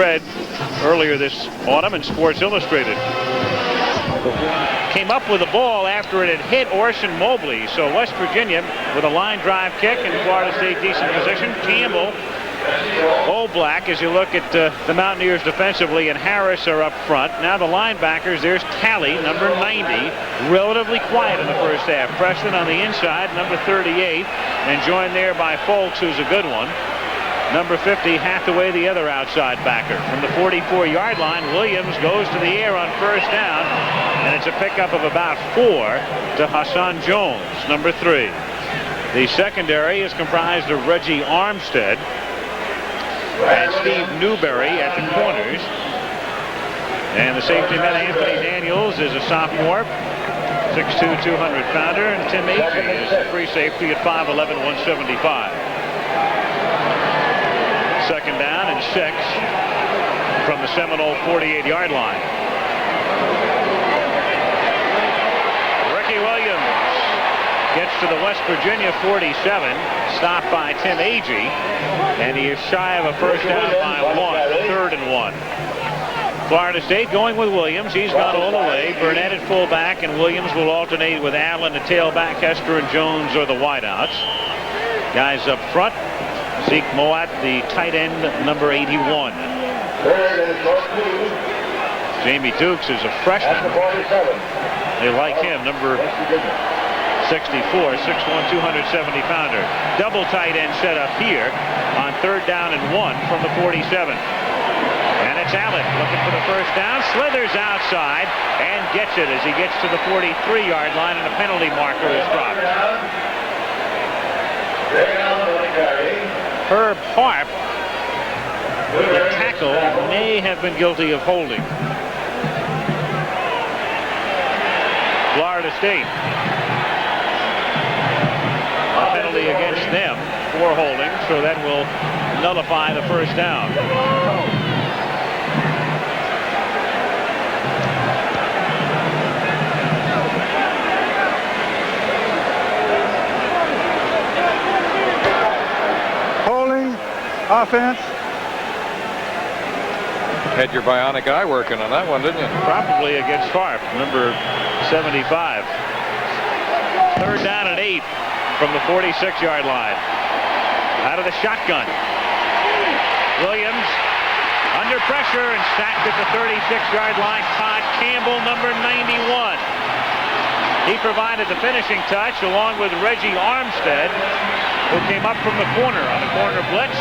spread earlier this autumn in Sports Illustrated. Came up with the ball after it had hit Orson Mobley. So West Virginia with a line drive kick and Florida State decent position. Campbell, Black as you look at the Mountaineers defensively, and Harris are up front. Now the linebackers, there's Talley, number 90, relatively quiet in the first half. Preston on the inside, number 38, and joined there by Folks, who's a good one. Number 50, Hathaway, the other outside backer. From the 44-yard line, Williams goes to the air on first down, and it's a pickup of about 4 to Hassan Jones, number 3. The secondary is comprised of Reggie Armstead and Steve Newberry at the corners. And the safety man, Anthony Daniels, is a sophomore, 6'2", 200-pounder, and Tim Agee is a free safety at 5'11", 175. Second down and 6 from the Seminole 48-yard line. Ricky Williams gets to the West Virginia 47, stopped by Tim Agee, and he is shy of a first down by 1, 3rd and 1. Florida State going with Williams. He's gone all the way. Burnett at fullback, and Williams will alternate with Allen, the tailback. Hester and Jones are the wideouts. Guys up front, Zeke Moat, the tight end, number 81. Jamie Dukes is a freshman. They like him, number 64, 6'1", 270-pounder. Double tight end set up here on 3rd down and 1 from the 47. And it's Allen looking for the first down. Slithers outside and gets it as he gets to the 43-yard line, and a penalty marker is dropped. Herb Harp, the tackle, may have been guilty of holding. Florida State, a penalty against them for holding, so that will nullify the first down. Offense. Had your bionic eye working on that one, didn't you? Probably against Harp, number 75. 3rd down and 8 from the 46-yard line. Out of the shotgun. Williams under pressure and sacked at the 36-yard line. Todd Campbell, number 91. He provided the finishing touch along with Reggie Armstead, who came up from the corner on the corner blitz.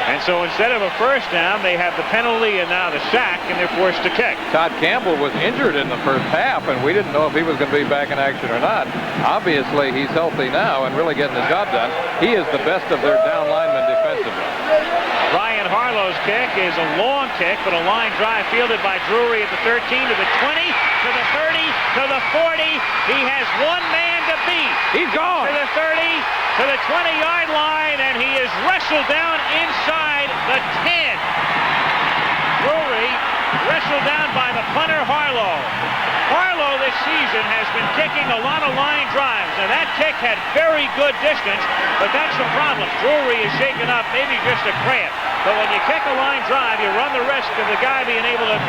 And so instead of a first down, they have the penalty and now the sack, and they're forced to kick. Todd Campbell was injured in the first half, and we didn't know if he was going to be back in action or not. Obviously, he's healthy now and really getting the job done. He is the best of their down linemen defensively. Ryan Harlow's kick is a long kick, but a line drive fielded by Drury at the 13, to the 20, to the 30, to the 40. He has one man to beat. He's gone. To the 30, to the 20-yard line, and he is wrestled down inside the 10. Drury wrestled down by the punter Harlow. Harlow this season has been kicking a lot of line drives. Now that kick had very good distance, but that's the problem. Drury is shaken up, maybe just a cramp. But when you kick a line drive, you run the risk of the guy being able to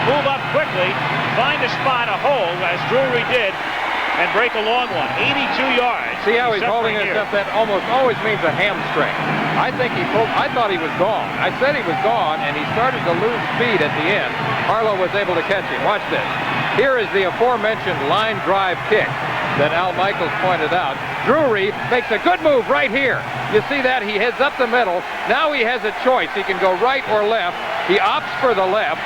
move up quickly, find a spot, a hole, as Drury did, and break a long one. 82 yards. See how he's holding it up? That almost always means a hamstring. I thought he was gone. I said he was gone, and he started to lose speed at the end. Harlow was able to catch him. Watch this. Here is the aforementioned line drive kick that Al Michaels pointed out. Drury makes a good move right here. You see that? He heads up the middle. Now he has a choice. He can go right or left. He opts for the left.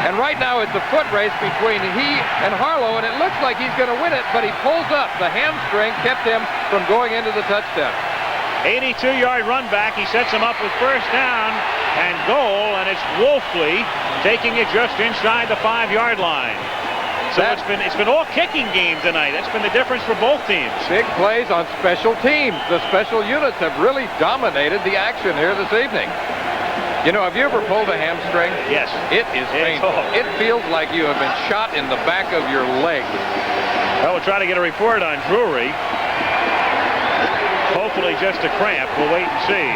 And right now it's a foot race between he and Harlow, and it looks like he's going to win it, but he pulls up. The hamstring kept him from going into the touchdown. 82-yard run back. He sets him up with first down and goal, and it's Wolfley taking it just inside the 5-yard line. So it's been all kicking game tonight. That's been the difference for both teams. Big plays on special teams. The special units have really dominated the action here this evening. You know, have you ever pulled a hamstring? Yes. It is painful. It feels like you have been shot in the back of your leg. Well, we'll try to get a report on Drury. Hopefully just a cramp. We'll wait and see.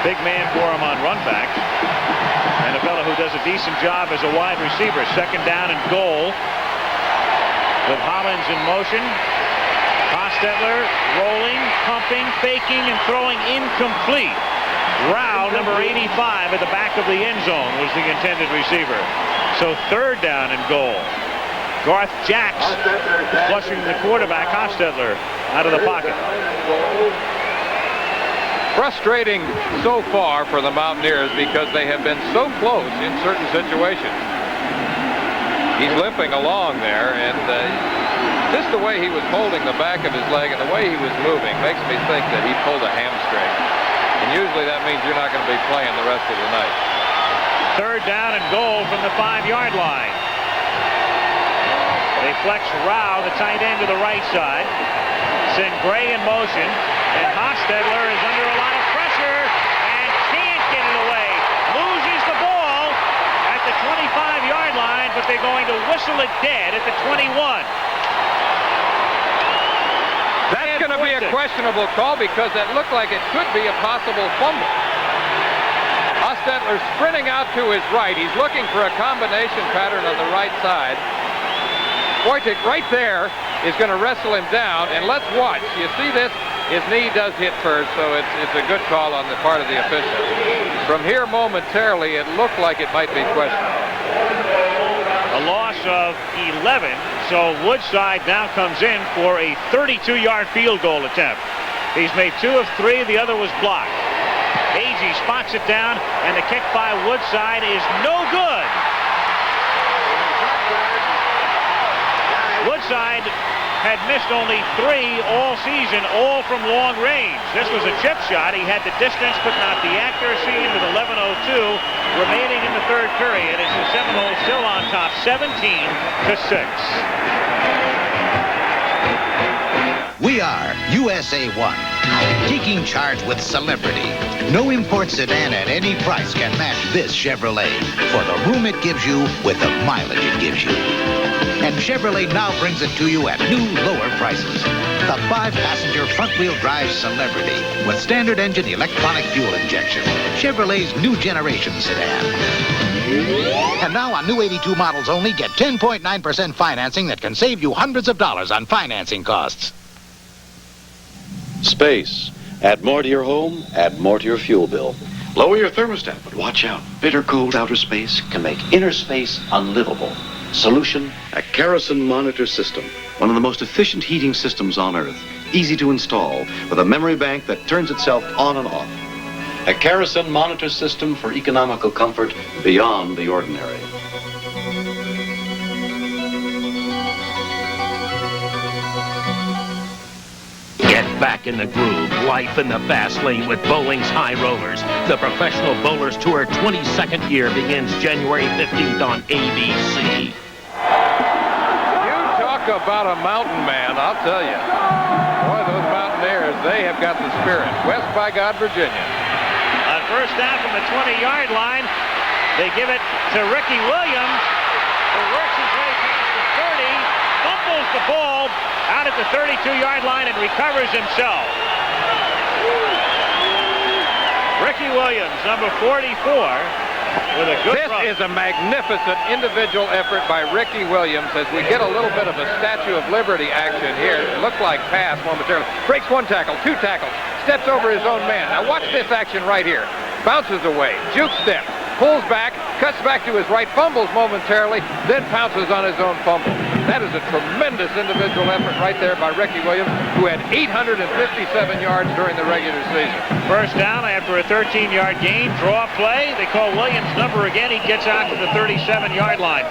Big man for him on run backs. a decent job as a wide receiver. Second down and goal with Hollins in motion. Hostetler rolling, pumping, faking, and throwing incomplete. Rao, number 85, at the back of the end zone was the intended receiver. So third down and goal. Garth Jacks flushing the quarterback, Hostetler, out of the pocket. Frustrating so far for the Mountaineers because they have been so close in certain situations. He's limping along there, and just the way he was holding the back of his leg and the way he was moving makes me think that he pulled a hamstring. And usually that means you're not going to be playing the rest of the night. Third down and goal from the 5-yard line. They flex Rao, the tight end, to the right side. Send Gray in motion, and Hostetler is under a lot of pressure and can't get it away. Loses the ball at the 25-yard line, but they're going to whistle it dead at the 21. That's going to be a questionable call because that looked like it could be a possible fumble. Hostetler sprinting out to his right. He's looking for a combination pattern on the right side. Wojtek right there is going to wrestle him down, and let's watch. You see this? His knee does hit first, so it's a good call on the part of the official. From here momentarily, it looked like it might be questionable. A loss of 11, so Woodside now comes in for a 32-yard field goal attempt. He's made 2 of 3. The other was blocked. Agee spots it down, and the kick by Woodside is no good. Woodside had missed only 3 all season, all from long range. This was a chip shot. He had the distance but not the accuracy with 11:02 remaining in the third period. It's the Seminoles still on top, 17-6. We are USA 1, taking charge with celebrity. No import sedan at any price can match this Chevrolet for the room it gives you with the mileage it gives you. And Chevrolet now brings it to you at new, lower prices. The 5-passenger front-wheel drive Celebrity with standard engine electronic fuel injection. Chevrolet's new generation sedan. And now on new 82 models only, get 10.9% financing that can save you hundreds of dollars on financing costs. Space. Add more to your home, add more to your fuel bill. Lower your thermostat, but watch out. Bitter cold outer space can make inner space unlivable. Solution? A kerosene monitor system. One of the most efficient heating systems on Earth. Easy to install, with a memory bank that turns itself on and off. A kerosene monitor system for economical comfort beyond the ordinary. Get back in the groove. Life in the fast lane with Bowling's High Rollers. The Professional Bowlers Tour 22nd year begins January 15th on ABC. You talk about a mountain man, I'll tell you. Boy, those Mountaineers, they have got the spirit. West by God, Virginia. On first down from the 20-yard line, they give it to Ricky Williams, who works his way past the 30, fumbles the ball out at the 32-yard line and recovers himself. Ricky Williams, number 44, with a good run. This is a magnificent individual effort by Ricky Williams as we get a little bit of a Statue of Liberty action here. It looked like pass momentarily. Breaks 1 tackle, 2 tackles, steps over his own man. Now watch this action right here. Bounces away, juke step, pulls back, cuts back to his right, fumbles momentarily, then pounces on his own fumble. That is a tremendous individual effort right there by Ricky Williams, who had 857 yards during the regular season. First down after a 13-yard gain. Draw play. They call Williams' number again. He gets out to the 37-yard line.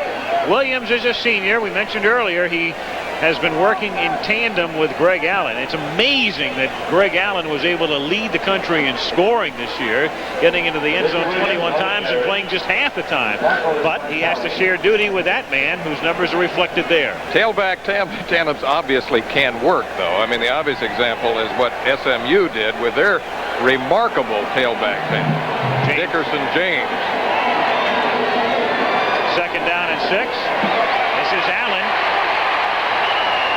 Williams is a senior. We mentioned earlier he has been working in tandem with Greg Allen. It's amazing that Greg Allen was able to lead the country in scoring this year, getting into the end zone 21 times and playing just half the time. But he has to share duty with that man whose numbers are reflected there. Tailback tandems obviously can work, though. I mean, the obvious example is what SMU did with their remarkable tailback tandem. Dickerson James. Second down and 6. This is Allen.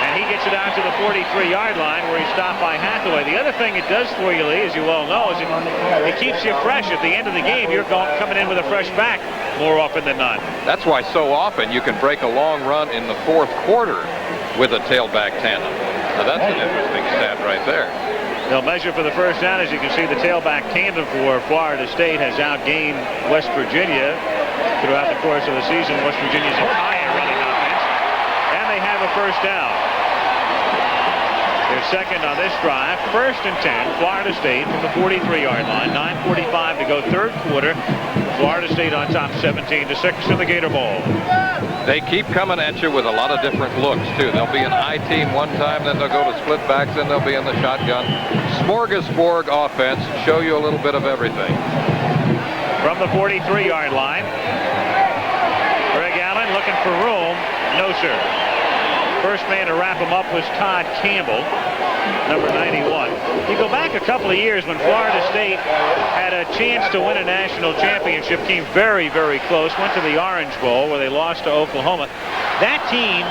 And he gets it out to the 43-yard line where he's stopped by Hathaway. The other thing it does for you, Lee, as you well know, is it keeps you fresh. At the end of the game, you're coming in with a fresh back. more often than not. That's why so often you can break a long run in the fourth quarter with a tailback tandem. Now that's an interesting stat right there. They'll measure for the first down. As you can see, the tailback tandem for Florida State has outgained West Virginia throughout the course of the season. West Virginia's entire running offense. And they have a first down. They're second on this drive. First and 10, Florida State from the 43-yard line. 9:45 to go, third quarter. Florida State on top 17-6 in the Gator Bowl. They keep coming at you with a lot of different looks, too. They'll be an I team one time, then they'll go to split backs, then they'll be in the shotgun. Smorgasbord offense, show you a little bit of everything. From the 43-yard line, Greg Allen looking for room. No, sir. First man to wrap him up was Todd Campbell, number 91. You go back a couple of years when Florida State had a chance to win a national championship, came very, very close, went to the Orange Bowl where they lost to Oklahoma. That team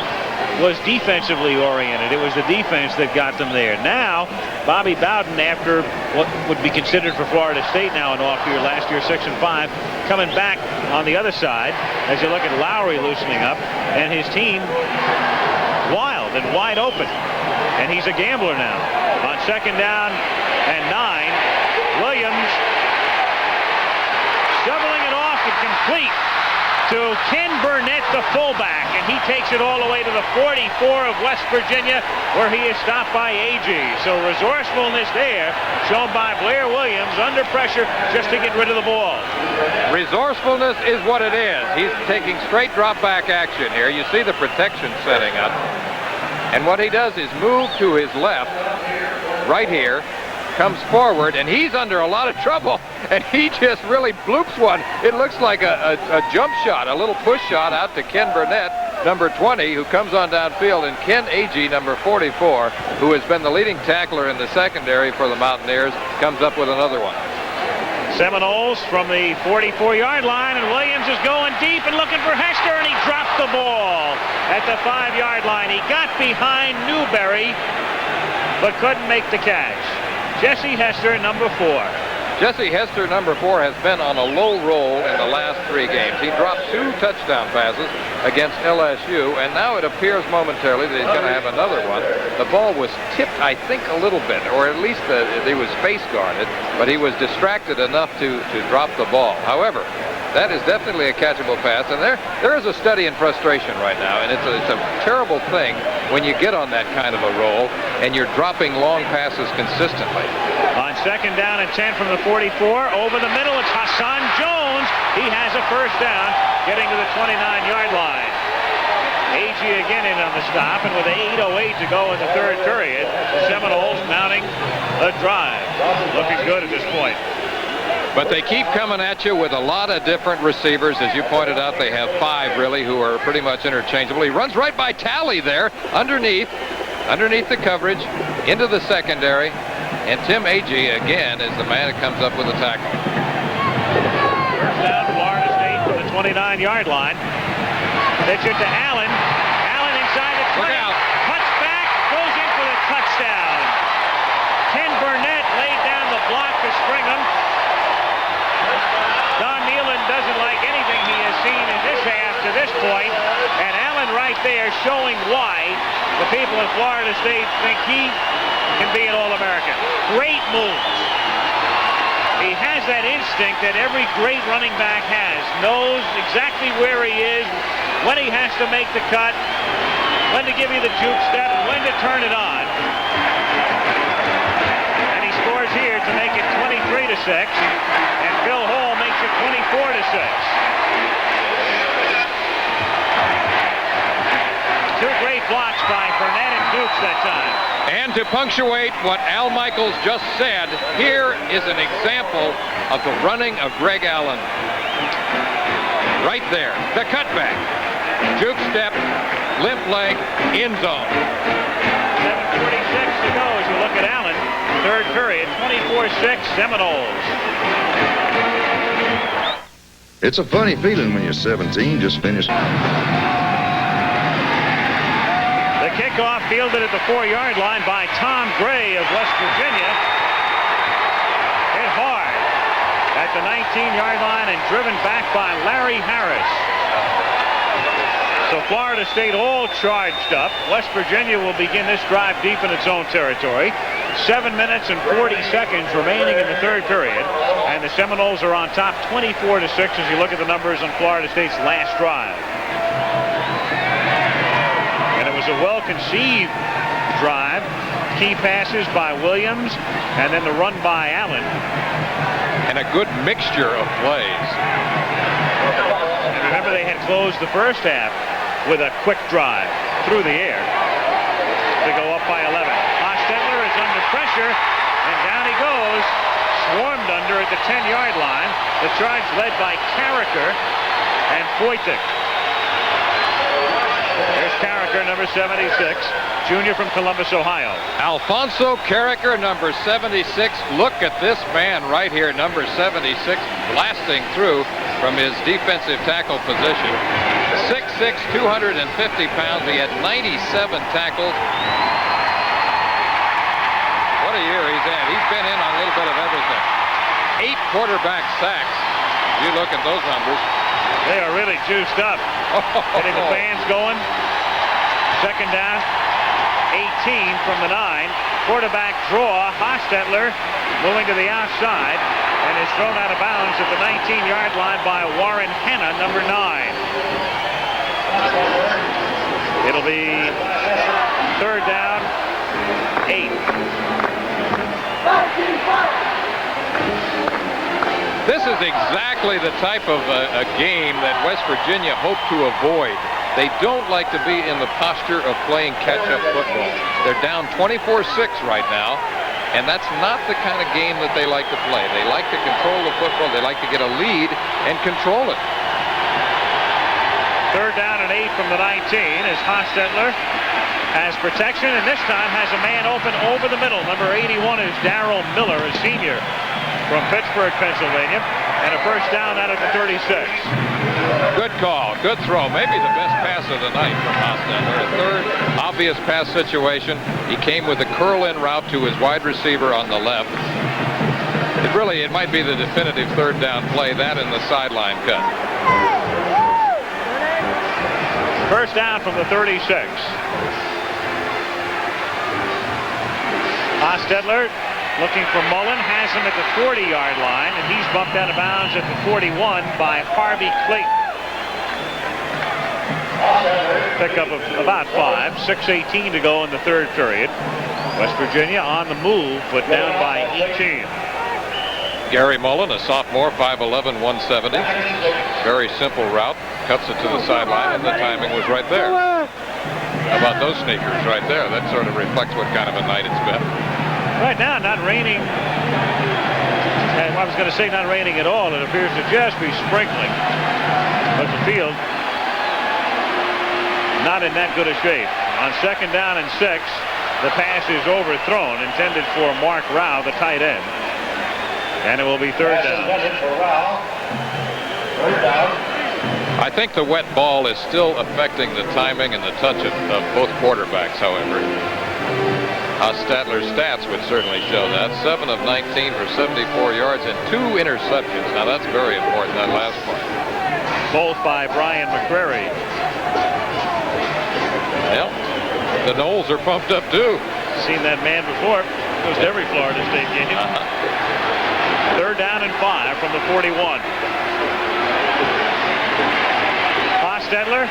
was defensively oriented. It was the defense that got them there. Now, Bobby Bowden, after what would be considered for Florida State now an off year, last year 6-5, coming back on the other side as you look at Lowry loosening up and his team wild and wide open. And he's a gambler now. On second down and 9, Williams shoveling it off and complete to Ken Burnett, the fullback, and he takes it all the way to the 44 of West Virginia, where he is stopped by Agee. So resourcefulness there shown by Blair Williams under pressure just to get rid of the ball. Resourcefulness is what it is. He's taking straight drop back action here. You see the protection setting up. And what he does is move to his left, right here, comes forward, and he's under a lot of trouble, and he just really bloops one. It looks like a jump shot, a little push shot out to Ken Burnett, number 20, who comes on downfield, and Ken Agee, number 44, who has been the leading tackler in the secondary for the Mountaineers, comes up with another one. Seminoles from the 44-yard line, and Williams is going deep and looking for Hester, and he dropped the ball at the 5-yard line. He got behind Newberry, but couldn't make the catch. Jesse Hester, number 4. Jesse Hester, number 4, has been on a low roll in the last 3 games. He dropped 2 touchdown passes against LSU, and now it appears momentarily that he's going to have another one. The ball was tipped, I think, a little bit, or at least he was face guarded, but he was distracted enough to drop the ball. However, that is definitely a catchable pass, and there is a study in frustration right now, and it's a terrible thing when you get on that kind of a roll and you're dropping long passes consistently. On second down and 10 from the 44, over the middle, it's Hassan Jones. He has a first down, getting to the 29-yard line. Agee again in on the stop, and with 8:08 to go in the third period, the Seminoles mounting a drive. Looking good at this point. But they keep coming at you with a lot of different receivers. As you pointed out, they have 5 really who are pretty much interchangeable. He runs right by Talley there, underneath the coverage, into the secondary. And Tim Agee, again, is the man that comes up with a tackle. First down, Florida State from the 29-yard line. Pitch it to Allen. Allen inside the 20. Look out. Cuts back, goes in for the touchdown. Ken Burnett laid down the block to Stringham. Don Nealon doesn't like anything he has seen in this half to this point, and Allen right there showing why the people in Florida State think he can be an All-American. Great moves. He has that instinct that every great running back has. Knows exactly where he is, when he has to make the cut, when to give you the juke step, and when to turn it on. And he scores here to make it 23-6, and Phil Hall makes it 24-6. 2 great blocks by Burnett and Dukes that time. And to punctuate what Al Michaels just said, here is an example of the running of Greg Allen. Right there, the cutback, juke step, limp leg, end zone. 7:46 to go as you look at Allen. Third period, 24-6 Seminoles. It's a funny feeling when you're 17, just finished. The kickoff fielded at the 4-yard line by Tom Gray of West Virginia. Hit hard. at the 19-yard line and driven back by Larry Harris. So Florida State all charged up. West Virginia will begin this drive deep in its own territory. 7 minutes and 40 seconds remaining in the third period. And the Seminoles are on top 24-6 as you look at the numbers on Florida State's last drive. And it was a well-conceived drive. Key passes by Williams and then the run by Allen. And a good mixture of plays. And remember, they had closed the first half with a quick drive through the air to go up by 11. Hostetler is under pressure, and down he goes, swarmed under at the 10-yard line. The charge led by Carricker and Foytik. There's Carricker, number 76, junior from Columbus, Ohio. Alfonso Carricker, number 76. Look at this man right here, number 76, blasting through from his defensive tackle position. 6'6", 250 pounds. He had 97 tackles. What a year he's had. He's been in on a little bit of everything. 8 quarterback sacks. You look at those numbers. They are really juiced up. Getting the fans going. Second down, 18 from the 9. Quarterback draw. Hostetler moving to the outside and is thrown out of bounds at the 19-yard line by Warren Hanna, number 9. It'll be third down, 8. This is exactly the type of a game that West Virginia hoped to avoid. They don't like to be in the posture of playing catch-up football. They're down 24-6 right now, and that's not the kind of game that they like to play. They like to control the football. They like to get a lead and control it. Third down and 8 from the 19 as Hostetler has protection, and this time has a man open over the middle. Number 81 is Darrell Miller, a senior from Pittsburgh, Pennsylvania, and a first down out of the 36. Good call, good throw. Maybe the best pass of the night from Hostetler. A third obvious pass situation. He came with a curl-in route to his wide receiver on the left. It might be the definitive third down play, that and the sideline cut. First down from the 36. Hostetler looking for Mullen, has him at the 40-yard line, and he's bumped out of bounds at the 41 by Harvey Clayton. Pickup of about 5, 6:18 to go in the third period. West Virginia on the move, but down by 18. Gary Mullen, a sophomore, 5'11", 170. Very simple route. Cuts it to the sideline, and the timing was right there. How about those sneakers right there? That sort of reflects what kind of a night it's been. Right now, not raining. And I was going to say not raining at all. It appears to just be sprinkling. But the field, not in that good a shape. On second down and 6, the pass is overthrown, intended for Mark Rao, the tight end. And it will be third down. I think the wet ball is still affecting the timing and the touch of both quarterbacks, however. Hostetler's stats would certainly show that. 7 of 19 for 74 yards and 2 interceptions. Now that's very important, that last one. Both by Brian McCrary. Well, the Noles are pumped up too. Seen that man before. Goes to every Florida State game. Third down and 5 from the 41. Hostetler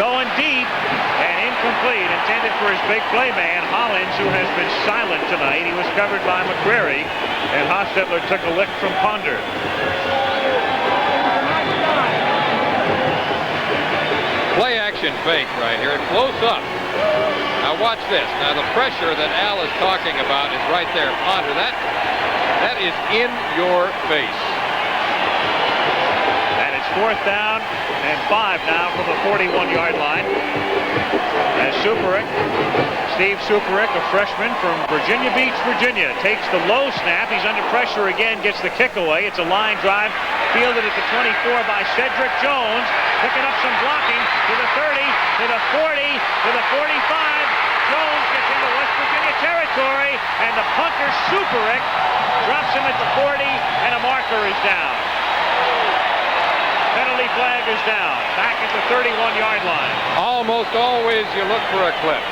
going deep and incomplete, intended for his big play man, Hollins, who has been silent tonight. He was covered by McCrary, and Hostetler took a lick from Ponder. Play action fake right here, close up. Now watch this. Now the pressure that Al is talking about is right there. Ponder, that is in your face. And it's fourth down and 5 now from the 41-yard line. As Steve Superick, a freshman from Virginia Beach, Virginia, takes the low snap. He's under pressure again, gets the kick away. It's a line drive, fielded at the 24 by Cedric Jones, picking up some blocking to the 30, to the 40, to the 45, Jones gets into West Virginia territory, and the punter, SOPH, drops him at the 40, and a marker is down. Penalty flag is down. Back at the 31-yard line. Almost always you look for a clip.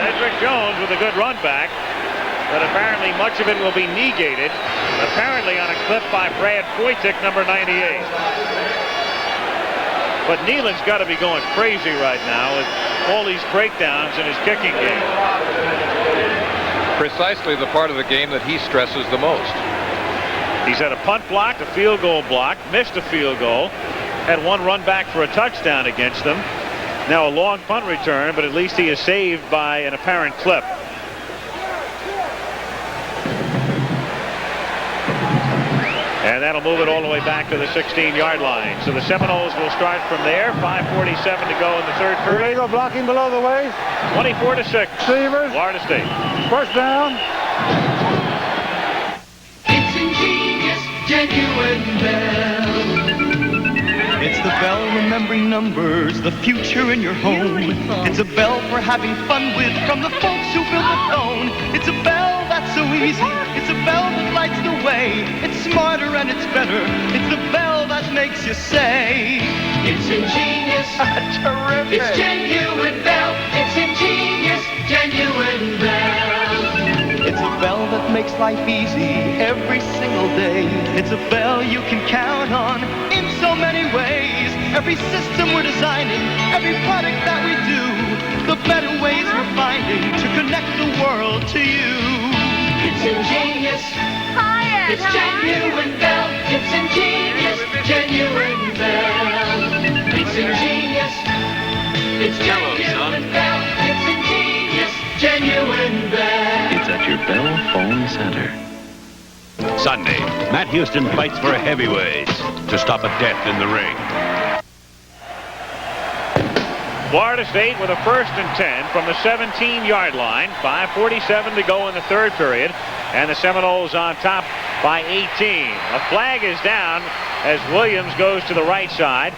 Cedric Jones with a good run back, but apparently much of it will be negated, apparently on a clip by Brad Foytik, number 98. But Nealon's got to be going crazy right now with all these breakdowns in his kicking game. Precisely the part of the game that he stresses the most. He's had a punt block, a field goal block, missed a field goal, had one run back for a touchdown against them. Now a long punt return, but at least he is saved by an apparent clip. And that'll move it all the way back to the 16-yard line. So the Seminoles will start from there. 5:47 to go in the third period. Illegal blocking below the waist. 24-6. Receivers. Florida State. First down. It's ingenious, genuine bell. It's the bell remembering numbers, the future in your home. It's a bell for having fun with from the folks who built the phone. It's a bell that's so easy. It's a bell that lights the way. It's smarter and it's better. It's the bell that makes you say, It's ingenious, terrific. it's genuine bell. It's ingenious, genuine bell. It's a bell that makes life easy every single day. It's a bell you can count on in so many ways. Every system we're designing, every product that we do, the better ways we're finding to connect the world to you. It's ingenious, Hi, Ed. it's genuine bell. It's ingenious, genuine bell. It's ingenious, it's genuine bell. It's ingenious, genuine bell. It's at your Bell Phone Center. Sunday, Matt Houston fights for heavyweights to stop a death in the ring. Florida State with a 1st and 10 from the 17-yard line. 5:47 to go in the third period. And the Seminoles on top by 18. A flag is down as Williams goes to the right side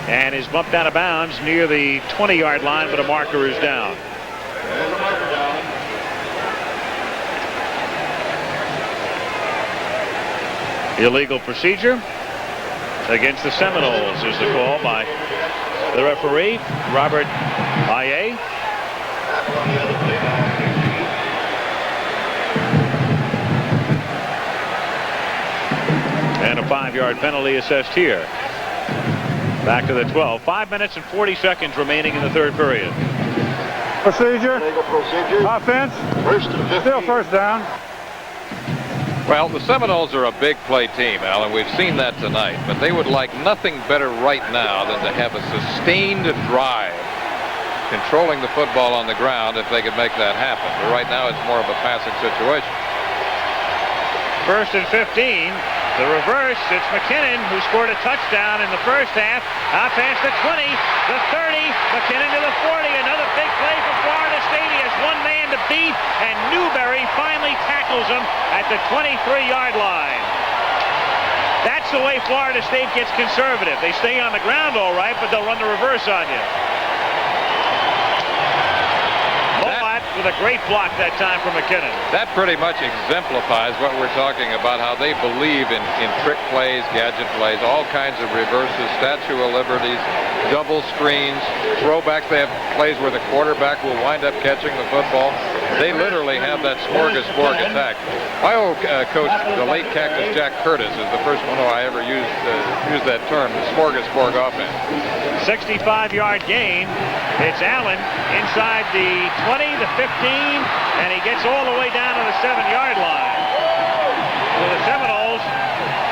and is bumped out of bounds near the 20-yard line, but a marker is down. Illegal procedure against the Seminoles is the call by the referee, Robert Aye. And a 5-yard penalty assessed here. Back to the 12. 5 minutes and 40 seconds remaining in the third period. Procedure. Offense. Still first down. Well, the Seminoles are a big play team, Alan. We've seen that tonight. But they would like nothing better right now than to have a sustained drive, controlling the football on the ground if they could make that happen. But right now it's more of a passing situation. 1st and 15. The reverse, it's McKinnon who scored a touchdown in the first half. Out past the 20, the 30, McKinnon to the 40. Another big play for Florida State. He has one man to beat, and Newberry finally tackles him at the 23-yard line. That's the way Florida State gets conservative. They stay on the ground all right, but they'll run the reverse on you. With a great block that time from McKinnon. That pretty much exemplifies what we're talking about, how they believe in trick plays, gadget plays, all kinds of reverses, Statue of Liberties, double screens, throwbacks. They have plays where the quarterback will wind up catching the football. They literally have that smorgasbord attack. My old coach, the late Cactus Jack Curtis, is the first one who I ever used that term, the smorgasbord offense. 65-yard gain. It's Allen inside the 20, the 15, and he gets all the way down to the 7-yard line. So the Seminoles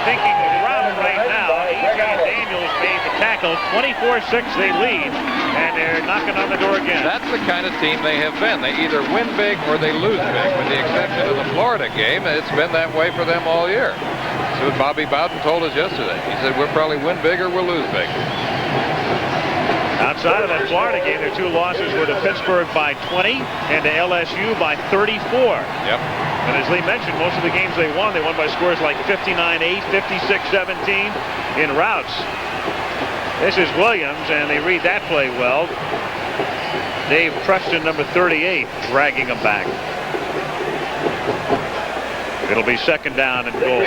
thinking route right now. E.J. Daniels made the tackle. 24-6 they lead, and they're knocking on the door again. That's the kind of team they have been. They either win big or they lose big. With the exception of the Florida game, it's been that way for them all year. So Bobby Bowden told us yesterday. He said we'll probably win big or we'll lose big. Outside of that Florida game, their two losses were to Pittsburgh by 20 and to LSU by 34. Yep. And as Lee mentioned, most of the games they won by scores like 59-8, 56-17 in routes. This is Williams, and they read that play well. Dave Preston, number 38, dragging him back. It'll be second down and goal.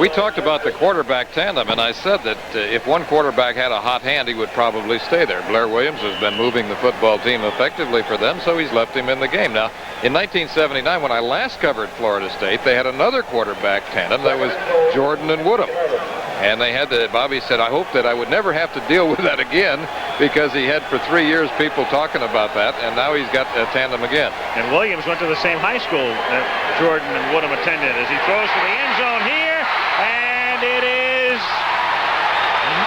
We talked about the quarterback tandem, and I said that if one quarterback had a hot hand, he would probably stay there. Blair Williams has been moving the football team effectively for them, so he's left him in the game. Now, in 1979, when I last covered Florida State, they had another quarterback tandem. That was Jordan and Woodham. And they had to, Bobby said, I hope that I would never have to deal with that again, because he had for 3 years people talking about that, and now he's got a tandem again. And Williams went to the same high school that Jordan and Woodham attended as he throws to the end zone here, and it is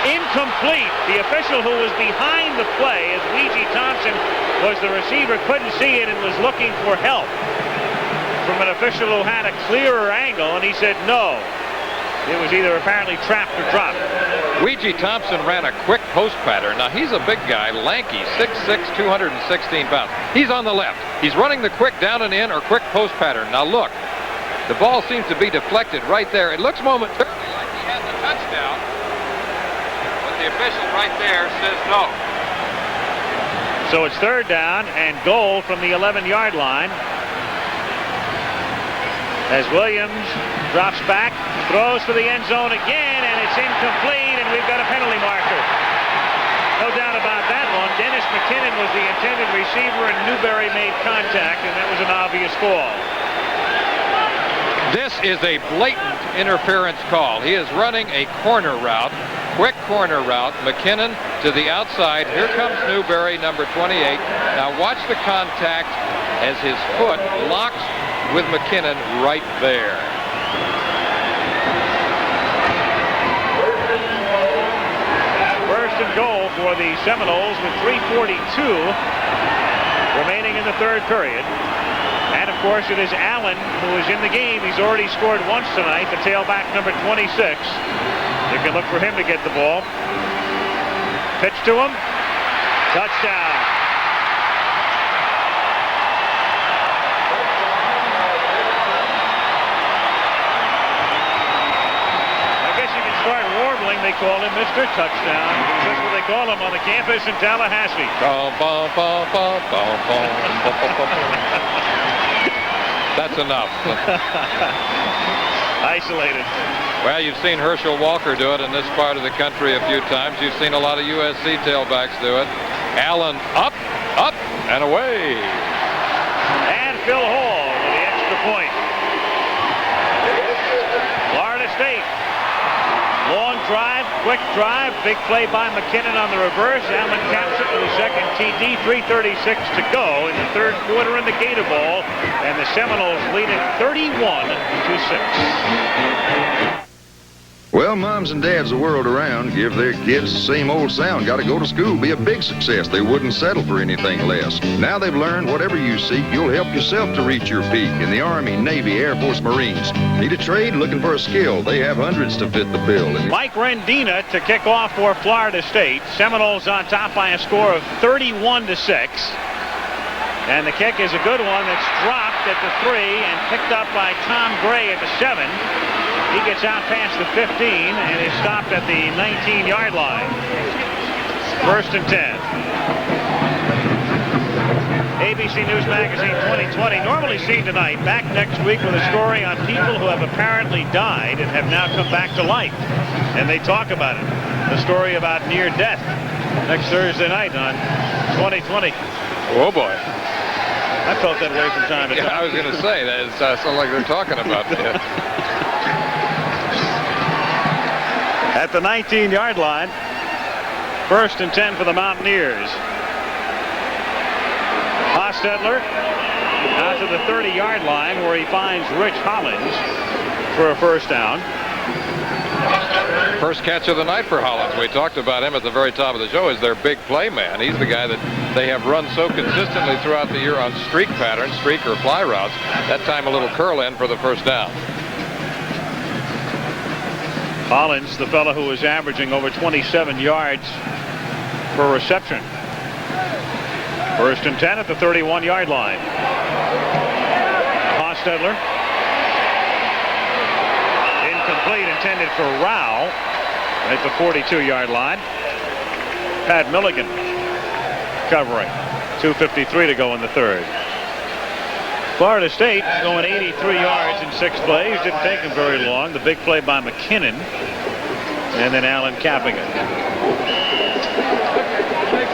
incomplete. The official who was behind the play, as Weegee Thompson was the receiver, couldn't see it and was looking for help from an official who had a clearer angle, and he said no. It was either apparently trapped or dropped. Weegee Thompson ran a quick post pattern. Now, he's a big guy, lanky, 6'6", 216 pounds. He's on the left. He's running the quick down and in or quick post pattern. Now, look, the ball seems to be deflected right there. It looks momentarily like he had the touchdown, but the official right there says no. So it's third down and goal from the 11-yard line. As Williams drops back, throws for the end zone again, and it's incomplete, and we've got a penalty marker. No doubt about that one. Dennis McKinnon was the intended receiver, and Newberry made contact, and that was an obvious fall. This is a blatant interference call. He is running a corner route, quick corner route. McKinnon to the outside. Here comes Newberry, number 28. Now watch the contact as his foot locks with McKinnon right there. First and goal for the Seminoles with 3:42 remaining in the third period. And of course it is Allen who is in the game. He's already scored once tonight, the tailback number 26. You can look for him to get the ball. Pitch to him. Touchdown. They call him Mr. Touchdown. That's what they call him on the campus in Tallahassee. That's enough. Isolated. Well, you've seen Herschel Walker do it in this part of the country a few times. You've seen a lot of USC tailbacks do it. Allen up, and away. And Phil Hall with the extra point. Florida State. Long drive, quick drive, big play by McKinnon on the reverse. Allen caps it with a second TD, 3:36 to go in the third quarter in the Gator Bowl, and the Seminoles lead it 31-6. Well, moms and dads the world around give their kids the same old sound. Got to go to school, be a big success. They wouldn't settle for anything less. Now they've learned whatever you seek, you'll help yourself to reach your peak in the Army, Navy, Air Force, Marines. Need a trade? Looking for a skill? They have hundreds to fit the bill. Mike Rendina to kick off for Florida State. Seminoles on top by a score of 31-6. And the kick is a good one that's dropped at the 3 and picked up by Tom Gray at the 7. He gets out past the 15 and is stopped at the 19-yard line. First and 10. ABC News Magazine 2020, normally seen tonight, back next week with a story on people who have apparently died and have now come back to life. And they talk about it. The story about near death next Thursday night on 2020. Oh, boy. I felt that way from time to time. Yeah, I was going to say, that sounds like they're talking about that. At the 19-yard line, first and 10 for the Mountaineers. Hostetler out to the 30-yard line where he finds Rich Hollins for a first down. First catch of the night for Hollins. We talked about him at the very top of the show as their big play man. He's the guy that they have run so consistently throughout the year on streak patterns, streak or fly routes. That time a little curl in for the first down. Hollins, the fellow who was averaging over 27 yards per reception. First and 10 at the 31-yard line. Hostetler. Incomplete, intended for Rao at the 42-yard line. Pat Milligan covering. 2:53 to go in the third. Florida State going 83 yards in 6 plays. Didn't take them very long. The big play by McKinnon. And then Allen capping it.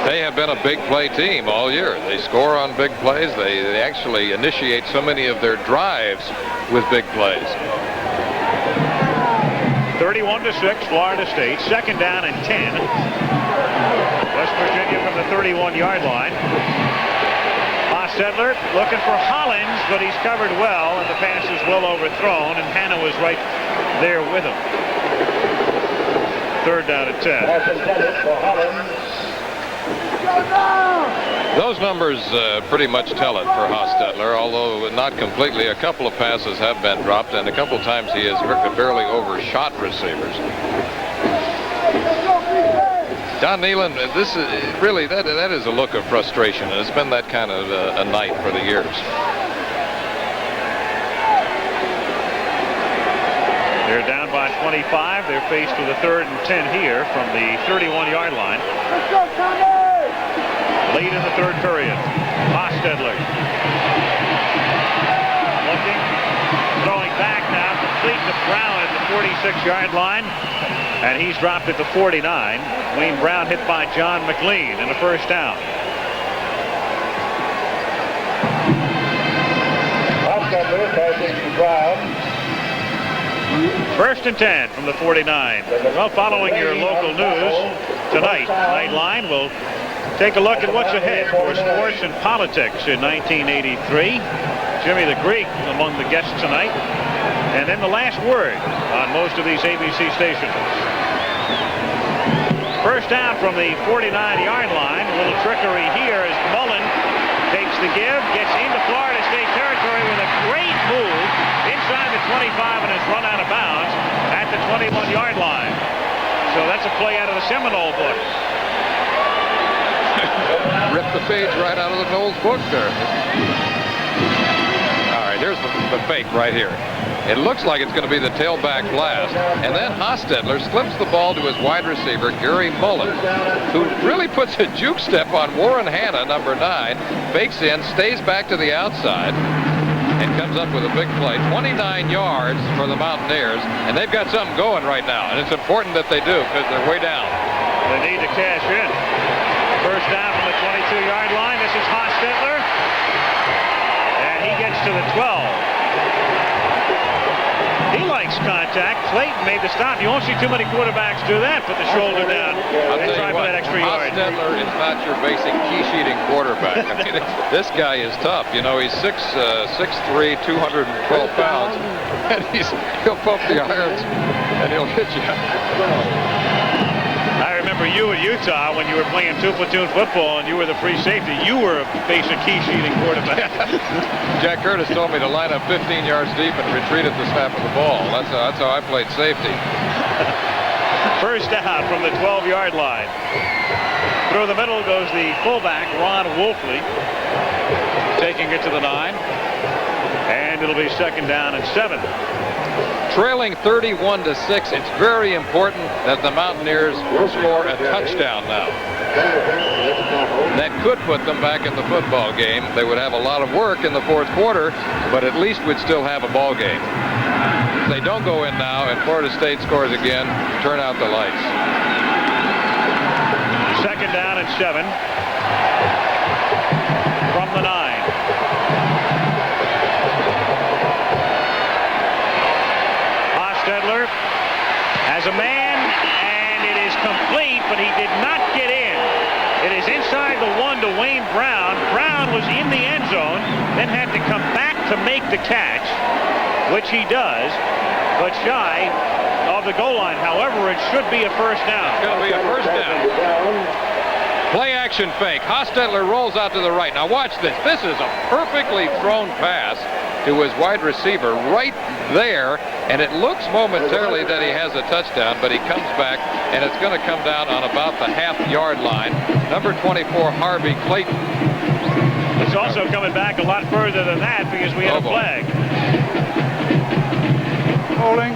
They have been a big play team all year. They score on big plays. They actually initiate so many of their drives with big plays. 31-6, Florida State. 2nd down and 10. West Virginia from the 31-yard line. Hostetler looking for Hollins, but he's covered well, and the pass is well overthrown, and Hanna was right there with him. 3rd down and 10. Those numbers pretty much tell it for Hostetler, although not completely. A couple of passes have been dropped, and a couple of times he has barely overshot receivers. Don Nealon, this is really that is a look of frustration, and it's been that kind of a night for the years. They're down by 25. They're faced with a 3rd and 10 here from the 31-yard line. Late in the 3rd period. Hostetler looking, throwing back now, complete to Brown at the 46-yard line, and he's dropped at the 49. Wayne Brown hit by John McLean and a 1st down. Hostetler passing to Brown. 1st and 10 from the 49. Well, following your local news tonight, Nightline will take a look at what's ahead for sports and politics in 1983. Jimmy the Greek among the guests tonight. And then the last word on most of these ABC stations. 1st down from the 49-yard line. A little trickery here as Mullen takes the give, gets into Florida State territory with a great move inside the 25 and is run out of bounds at the 21-yard line. So that's a play out of the Seminole book. Ripped the page right out of the Knowles book there. All right, here's the fake right here. It looks like it's going to be the tailback blast. And then Hostetler slips the ball to his wide receiver, Gary Mullen, who really puts a juke step on Warren Hanna, number 9, fakes in, stays back to the outside, and comes up with a big play. 29 yards for the Mountaineers, and they've got something going right now. And it's important that they do because they're way down. They need to cash in. 1st down from the 22-yard line. This is Hostetler. And he gets to the 12. He likes contact. Clayton made the stop. You won't see too many quarterbacks do that. Put the shoulder down and try for that extra yard. Hostetler is not your basic key-sheeting quarterback. I mean, this guy is tough. You know, he's 6'3", 212 pounds, and he'll pump the irons, and he'll hit you. I remember you at Utah when you were playing 2-platoon football and you were the free safety. You were a basic key-sheeting quarterback. Jack Curtis told me to line up 15 yards deep and retreat at the snap of the ball. That's how I played safety. 1st down from the 12-yard line. Through the middle goes the fullback, Ron Wolfley, taking it to the 9. And it'll be 2nd down and 7. Trailing 31-6, it's very important that the Mountaineers score a touchdown now. That could put them back in the football game. They would have a lot of work in the 4th quarter, but at least we'd still have a ball game. If they don't go in now and Florida State scores again, turn out the lights. 2nd down and 7 from the 9. Hostetler has a man, and it is complete, but he did not get in. It is inside the 1 to Wayne Brown. Brown was in the end zone, then had to come back to make the catch, which he does, but shy of the goal line. However, it should be a 1st down. It's going to be a 1st down. Play action fake. Hostetler rolls out to the right. Now watch this. This is a perfectly thrown pass to his wide receiver right there, and it looks momentarily that he has a touchdown, but he comes back, and it's going to come down on about the half-yard line. Number 24, Harvey Clayton. It's also coming back a lot further than that because we had a flag. Holding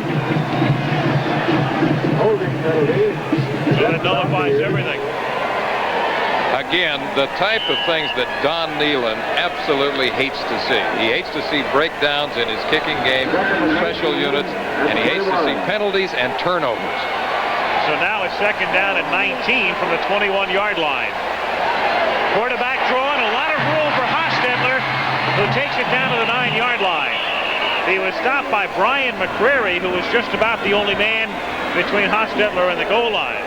penalty. So that nullifies everything. again, the type of things that Don Nehlen absolutely hates to see. He hates to see breakdowns in his kicking game, special units, and he hates to see penalties and turnovers. So now it's second down and 19 from the 21-yard line. Quarterback draw, and a lot of room for Hostetler, who takes it down to the 9-yard line. He was stopped by Brian McCrary, who was just about the only man between Hostetler and the goal line.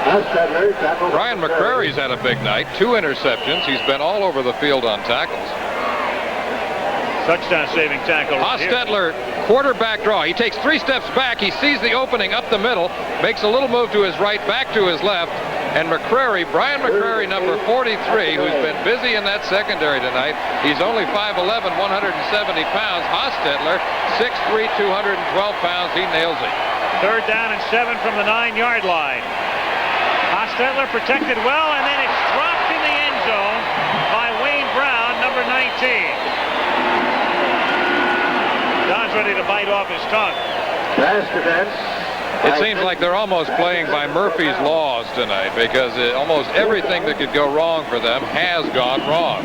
Brian McCrary's had a big night. 2 interceptions. He's been all over the field on tackles. Touchdown-saving tackle. Hostetler, quarterback draw. He takes 3 steps back. He sees the opening up the middle, makes a little move to his right, back to his left, and McCrary, Brian McCrary, number 43, who's been busy in that secondary tonight. He's only 5'11", 170 pounds. Hostetler, 6'3", 212 pounds. He nails it. Third down and 7 from the 9-yard line. Hostetler protected well, and then it's dropped in the end zone by Wayne Brown, number 19. Don's ready to bite off his tongue. Pass defense. It seems like they're almost playing by Murphy's laws tonight, because almost everything that could go wrong for them has gone wrong.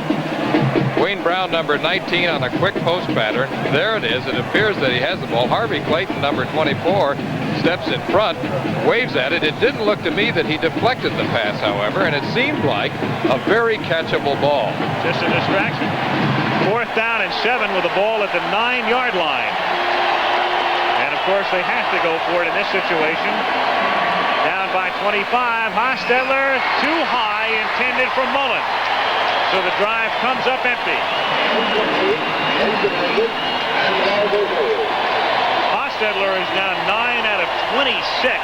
Wayne Brown, number 19, on a quick post pattern. There it is. It appears that he has the ball. Harvey Clayton, number 24, steps in front, waves at it. It didn't look to me that he deflected the pass, however, and it seemed like a very catchable ball. Just a distraction. Fourth down and 7 with the ball at the 9-yard line. And, of course, they have to go for it in this situation. Down by 25. Hostetler, too high, intended for Mullen. So the drive comes up empty. Hostetler is now 9 out of 26.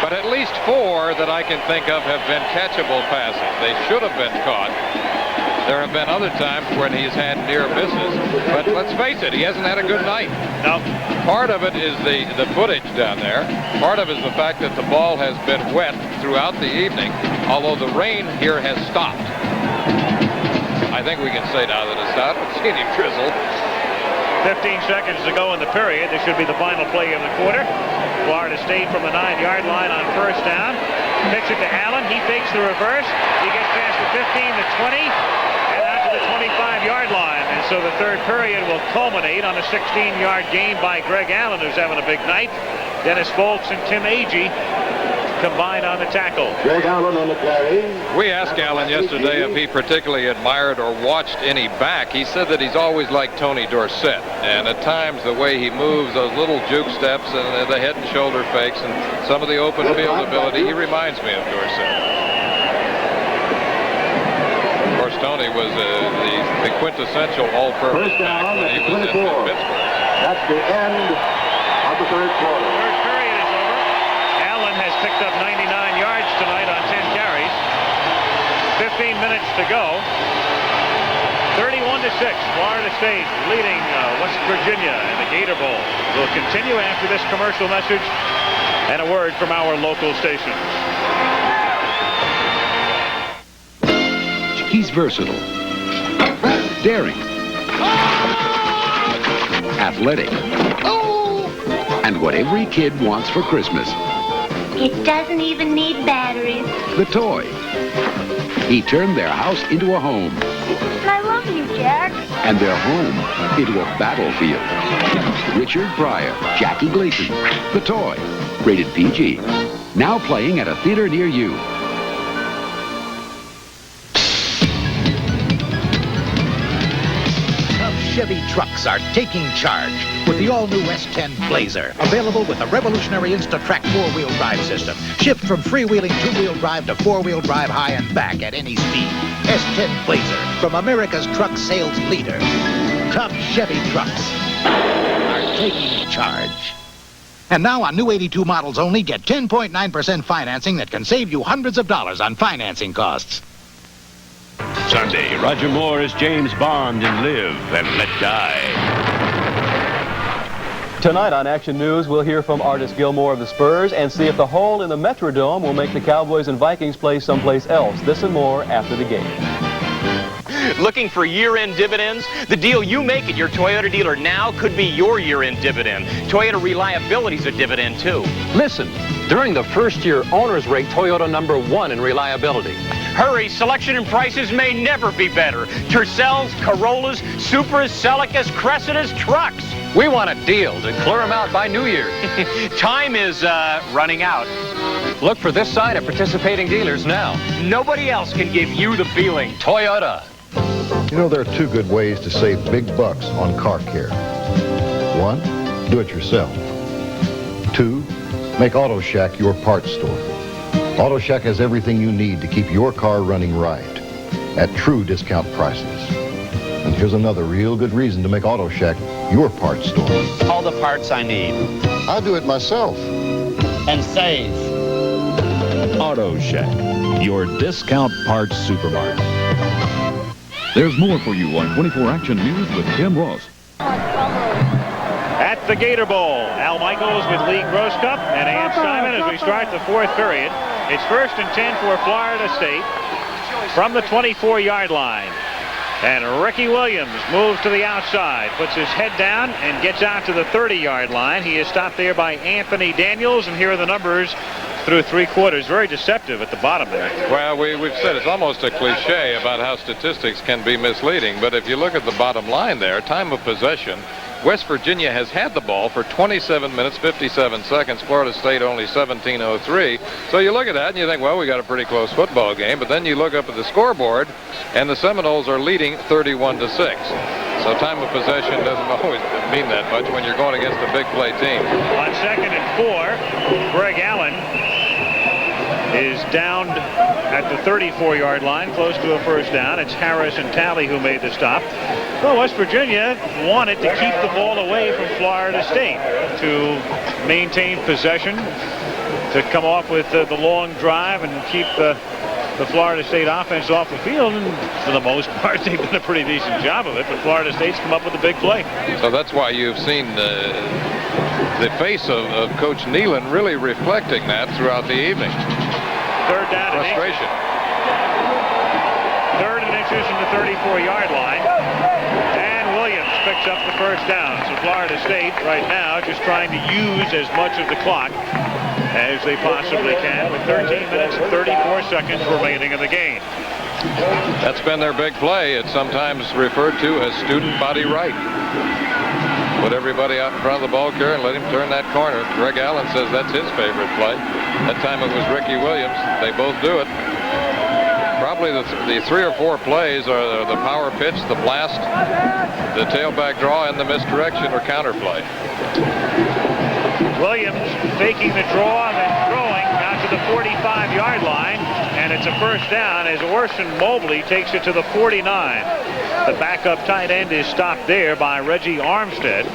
But at least 4 that I can think of have been catchable passes. They should have been caught. There have been other times when he's had near misses. But let's face it, he hasn't had a good night. No. Part of it is the footage down there. Part of it is the fact that the ball has been wet throughout the evening, although the rain here has stopped. I think we can say now that it's stopped. I've seen him drizzle. 15 seconds to go in the period. This should be the final play of the quarter. Florida State from the 9-yard line on first down. Pitch it to Allen. He fakes the reverse. He gets past the 15, the 20, and out to the 25-yard line. And so the third period will culminate on a 16-yard gain by Greg Allen, who's having a big night. Dennis Folks and Tim Agee combined on the tackle. Greg Allen on the carry. We asked Allen yesterday if he particularly admired or watched any back. He said that he's always liked Tony Dorsett, and at times the way he moves, those little juke steps and the head and shoulder fakes and some of the open field ability, he reminds me of Dorsett. Of course, Tony was the quintessential all-purpose back when he was in Pittsburgh. That's the end of the third quarter. Third period is over. Allen has picked up 99 yards tonight on 10 carries. 15 minutes to go. 31-6. Florida State leading West Virginia in the Gator Bowl. We'll continue after this commercial message and a word from our local station. He's versatile, daring, athletic, and what every kid wants for Christmas. It doesn't even need batteries. The toy. He turned their house into a home. I love you, Jack. And their home into a battlefield. Richard Pryor, Jackie Gleason, The Toy. Rated PG. Now playing at a theater near you. Chevy trucks are taking charge with the all-new S10 Blazer, available with the revolutionary InstaTrack 4-wheel drive system. Shift from freewheeling 2-wheel drive to 4-wheel drive high and back at any speed. S10 Blazer, from America's truck sales leader. Tough Chevy trucks are taking charge. And now on new 82 models only, get 10.9% financing that can save you hundreds of dollars on financing costs. Sunday, Roger Moore as James Bond in Live and Let Die. Tonight on Action News, we'll hear from Artis Gilmore of the Spurs and see if the hole in the Metrodome will make the Cowboys and Vikings play someplace else. This and more after the game. Looking for year-end dividends? The deal you make at your Toyota dealer now could be your year-end dividend. Toyota reliability's a dividend, too. Listen, during the first year, owners rate Toyota #1 in reliability. Hurry, selection and prices may never be better. Tercels, Corollas, Supras, Celicas, Cressidas, trucks. We want a deal to clear them out by New Year's. Time is running out. Look for this sign at participating dealers now. Nobody else can give you the feeling. Toyota. You know, there are two good ways to save big bucks on car care. One, do it yourself. Two, make Auto Shack your parts store. Auto Shack has everything you need to keep your car running right at true discount prices. And here's another real good reason to make Auto Shack your parts store. All the parts I need. I do it myself. And save. Auto Shack, your discount parts supermarket. There's more for you on 24 Action News with Tim Ross. At the Gator Bowl, Al Michaels with Lee Grosscup and Ann Simon as we start the fourth period. It's 1st and 10 for Florida State from the 24-yard line. And Ricky Williams moves to the outside, puts his head down, and gets out to the 30-yard line. He is stopped there by Anthony Daniels, and here are the numbers through 3 quarters. Very deceptive at the bottom there. Well, we've said it's almost a cliche about how statistics can be misleading, but if you look at the bottom line there, time of possession, West Virginia has had the ball for 27 minutes, 57 seconds. Florida State only 17:03. So you look at that and you think, well, we got a pretty close football game. But then you look up at the scoreboard, and the Seminoles are leading 31-6. So time of possession doesn't always mean that much when you're going against a big play team. On 2nd and 4, Greg Allen is downed at the 34-yard line, close to a first down. It's Harris and Talley who made the stop. Well, West Virginia wanted to keep the ball away from Florida State to maintain possession, to come off with the long drive and keep the Florida State offense off the field, and for the most part they've done a pretty decent job of it, but Florida State's come up with a big play. So that's why you've seen the face of Coach Nealon really reflecting that throughout the evening. 3rd down frustration. 3rd and inches from the 34-yard line, and Williams picks up the first down. So Florida State right now just trying to use as much of the clock as they possibly can with 13 minutes and 34 seconds remaining in the game. That's been their big play. It's sometimes referred to as student body right. Put everybody out in front of the ball carrier and let him turn that corner. Greg Allen says that's his favorite play. That time it was Ricky Williams. They both do it. Probably the 3 or 4 plays are the power pitch, the blast, the tailback draw, and the misdirection or counter play. Williams faking the draw and then throwing out to the 45-yard line, and it's a first down as Orson Mobley takes it to the 49. The backup tight end is stopped there by Reggie Armstead.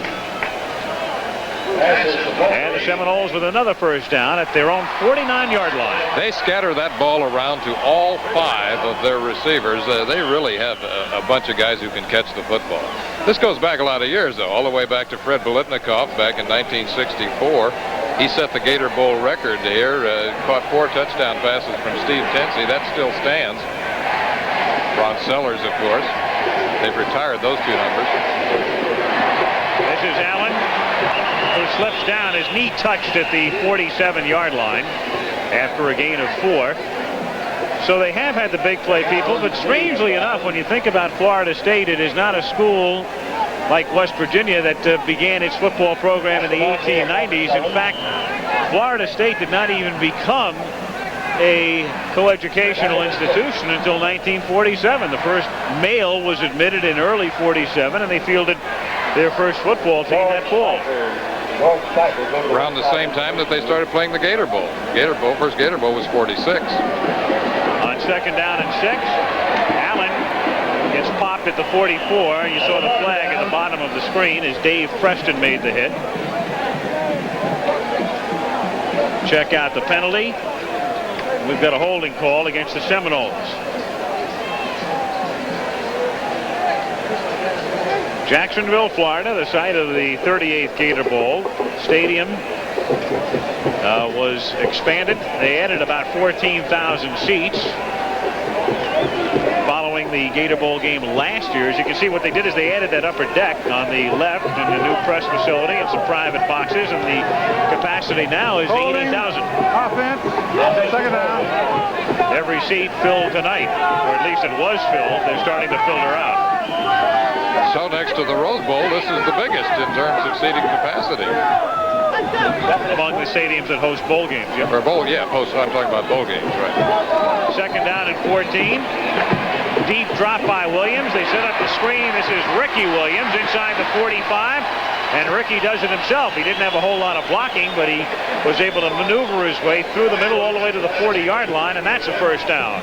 And the Seminoles with another first down at their own 49-yard line. They scatter that ball around to all 5 of their receivers. They really have a bunch of guys who can catch the football. This goes back a lot of years, though, all the way back to Fred Biletnikoff back in 1964. He set the Gator Bowl record here, caught 4 touchdown passes from Steve Tensey. That still stands. Ron Sellers, of course. They've retired those 2 numbers. This is Allen, who slips down, his knee touched at the 47-yard line after a gain of 4. So they have had the big play people, but strangely enough, when you think about Florida State, it is not a school like West Virginia that began its football program in the 1890s. In fact, Florida State did not even become a coeducational institution until 1947. The first male was admitted in early 47, and they fielded their first football team that fall. Around the same time that they started playing the Gator Bowl. First Gator Bowl was 46. On 2nd down and 6, Allen gets popped at the 44. You saw the flag at the bottom of the screen as Dave Preston made the hit. Check out the penalty. We've got a holding call against the Seminoles. Jacksonville, Florida, the site of the 38th Gator Bowl. Stadium was expanded. They added about 14,000 seats following playing the Gator Bowl game last year. As you can see, what they did is they added that upper deck on the left and a new press facility and some private boxes, and the capacity now is 80,000. Offense, second down. Every seat filled tonight, or at least it was filled. They're starting to filter out. So next to the Rose Bowl, this is the biggest in terms of seating capacity. Among the stadiums that host bowl games. Yep. Or bowl, yeah, I'm talking about bowl games, right. Second down and 14. Deep drop by Williams. They set up the screen. This is Ricky Williams inside the 45. And Ricky does it himself. He didn't have a whole lot of blocking, but he was able to maneuver his way through the middle all the way to the 40-yard line, and that's a first down.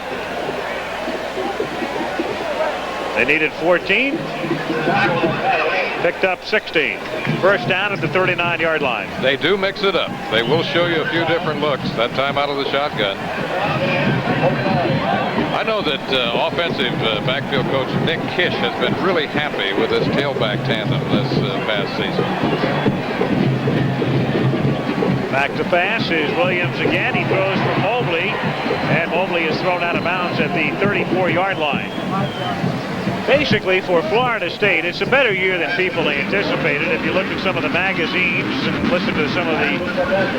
They needed 14. Picked up 16. First down at the 39-yard line. They do mix it up. They will show you a few different looks. That time out of the shotgun. I know that offensive backfield coach Nick Kish has been really happy with his tailback tandem this past season. Back to pass is Williams again. He throws for Mobley, and Mobley is thrown out of bounds at the 34-yard line. Basically, for Florida State, it's a better year than people anticipated. If you look at some of the magazines and listen to some of the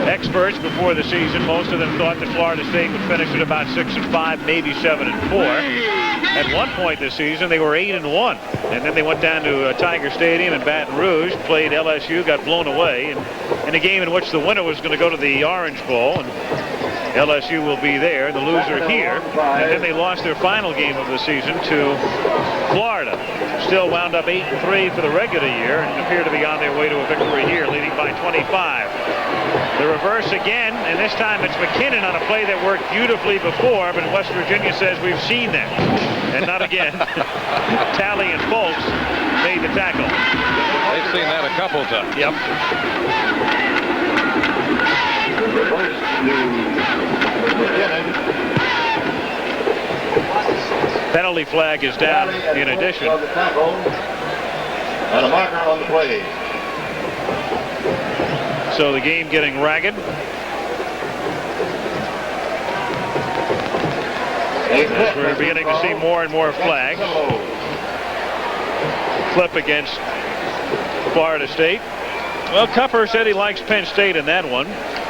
experts before the season, most of them thought that Florida State would finish at about 6-5, maybe 7-4. At one point this season, they were 8-1, and then they went down to Tiger Stadium in Baton Rouge, played LSU, got blown away, and in a game in which the winner was going to go to the Orange Bowl, and LSU will be there, the loser here, and then they lost their final game of the season to Florida. Still wound up 8-3 for the regular year and appear to be on their way to a victory here, leading by 25. The reverse again, and this time it's McKinnon on a play that worked beautifully before, but West Virginia says we've seen that. And not again. Talley and Folks made the tackle. They've seen that a couple times. Yep. Penalty flag is down in addition. And a marker on the play. So the game getting ragged. As we're beginning to see more and more flags. Flip against Florida State. Well, Cupper said he likes Penn State in that one.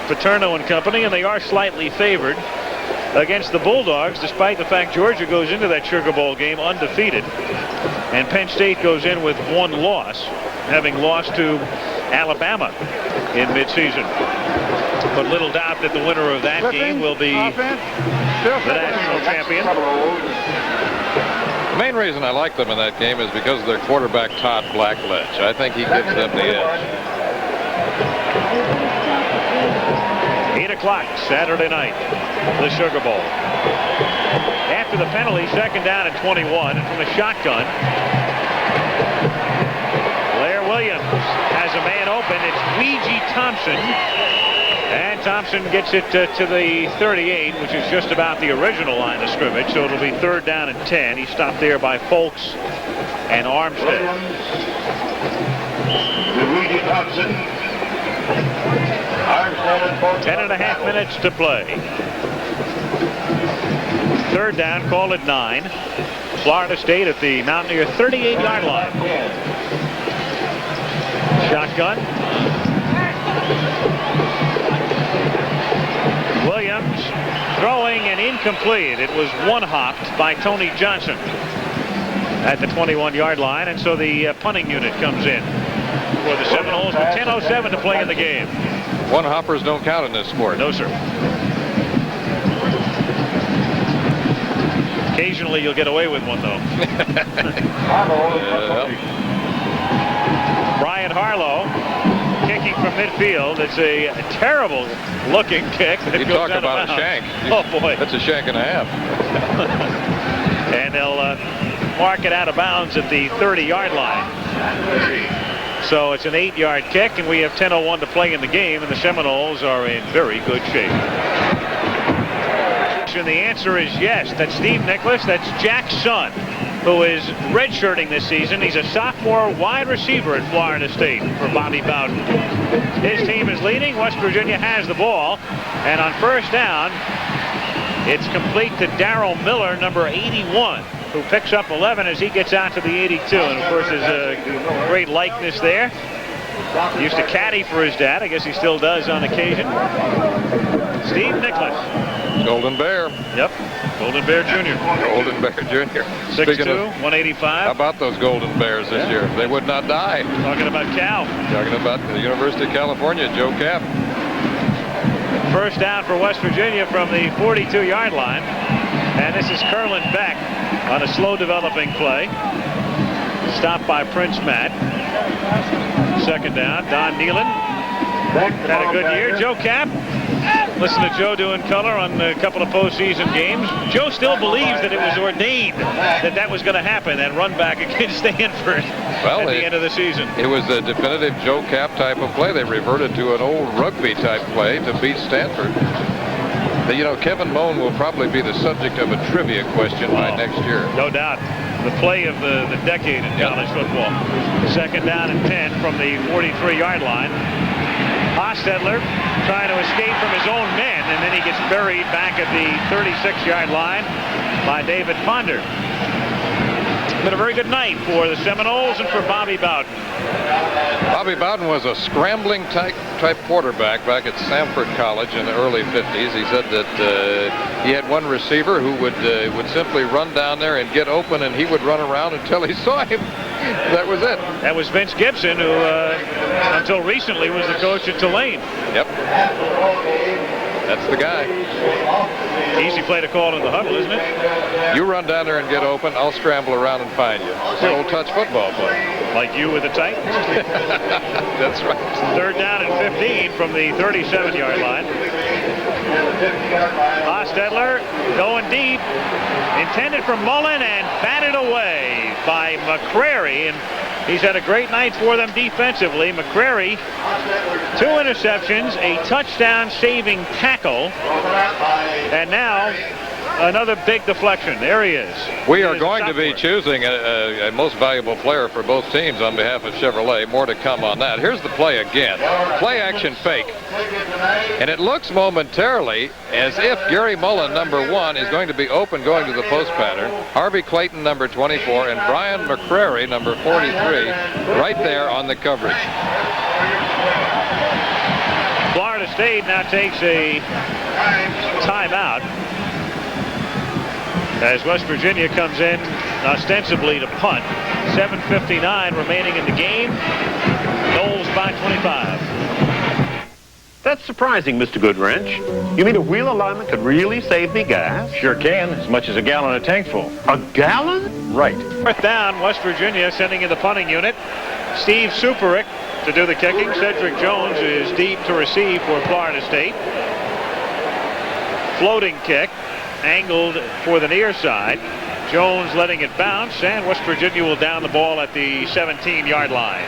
Paterno and company, and they are slightly favored against the Bulldogs, despite the fact Georgia goes into that Sugar Bowl game undefeated. And Penn State goes in with one loss, having lost to Alabama in midseason. But little doubt that the winner of that game will be the national champion. The main reason I like them in that game is because of their quarterback, Todd Blackledge. I think he gives them the edge. 8 o'clock Saturday night, the Sugar Bowl. After the penalty, second down and 21, and from the shotgun, Blair Williams has a man open. It's Ouija Thompson. And Thompson gets it to the 38, which is just about the original line of scrimmage, so it'll be third down and 10. He stopped there by Folks and Armstead. Ouija Thompson. 10.5 minutes to play. Third down, call it 9. Florida State at the Mountaineer 38-yard line. Shotgun. Williams throwing and incomplete. It was one-hopped by Tony Johnson at the 21-yard line, and so the punting unit comes in for the Seminoles with 10:07 to play in the game. One-hoppers don't count in this sport. No, sir. Occasionally you'll get away with one, though. Brian Harlow kicking from midfield. It's a terrible looking kick. You talk about a shank. Oh, boy. That's a shank and a half. And they'll mark it out of bounds at the 30-yard line. So it's an 8-yard kick, and we have 10:01 to play in the game, and the Seminoles are in very good shape. And the answer is yes. That's Steve Nicholas. That's Jack's son, who is redshirting this season. He's a sophomore wide receiver at Florida State for Bobby Bowden. His team is leading. West Virginia has the ball, and on first down, it's complete to Darrell Miller, number 81. who picks up 11 as he gets out to the 82. And, of course, there's a great likeness there. He used to caddy for his dad. I guess he still does on occasion. Steve Nicholas. Golden Bear. Yep. Golden Bear Jr. Golden Bear Jr. 6'2", 185. How about those Golden Bears this year? They would not die. Talking about Cal. Talking about the University of California, Joe Cap. First down for West Virginia from the 42-yard line. And this is Curlin Beck on a slow developing play. Stopped by Prince Matt. Second down, Don Nealon. Had a good year. Joe Cap. Listen to Joe doing color on a couple of postseason games. Joe still believes that it was ordained that was going to happen, that run back against Stanford at the end of the season. It was a definitive Joe Cap type of play. They reverted to an old rugby type play to beat Stanford. You know, Kevin Moan will probably be the subject of a trivia question by next year. No doubt. The play of the decade in college football. Second down and 10 from the 43-yard line. Hostetler trying to escape from his own men, and then he gets buried back at the 36-yard line by David Ponder. Been a very good night for the Seminoles and for Bobby Bowden. Bobby Bowden was a scrambling type quarterback back at Samford College in the early 50s. He said that he had one receiver who would simply run down there and get open, and he would run around until he saw him. That was it. That was Vince Gibson, who until recently was the coach at Tulane. Yep. That's the guy. Easy play to call in the huddle, isn't it? You run down there and get open, I'll scramble around and find you. It's an old touch football play. Like you with the Titans? That's right. Third down and 15 from the 37-yard line. Hostetler going deep. Intended for Mullen and batted away by McCrary. And he's had a great night for them defensively. McCrary, 2 interceptions, a touchdown saving tackle, and now another big deflection. There he is. We are going to be choosing a most valuable player for both teams on behalf of Chevrolet. More to come on that. Here's the play again. Play action fake. And it looks momentarily as if Gary Mullen, number 1, is going to be open going to the post pattern. Harvey Clayton, number 24, and Brian McCrary, number 43, right there on the coverage. Florida State now takes a timeout as West Virginia comes in ostensibly to punt. 7:59 remaining in the game. Noles by 25. That's surprising, Mr. Goodwrench. You mean a wheel alignment could really save me gas? Sure can, as much as a gallon of tank full. A gallon? Right. Fourth down, West Virginia sending in the punting unit. Steve Superick to do the kicking. Cedric Jones is deep to receive for Florida State. Floating kick, angled for the near side. Jones letting it bounce, and West Virginia will down the ball at the 17-yard line.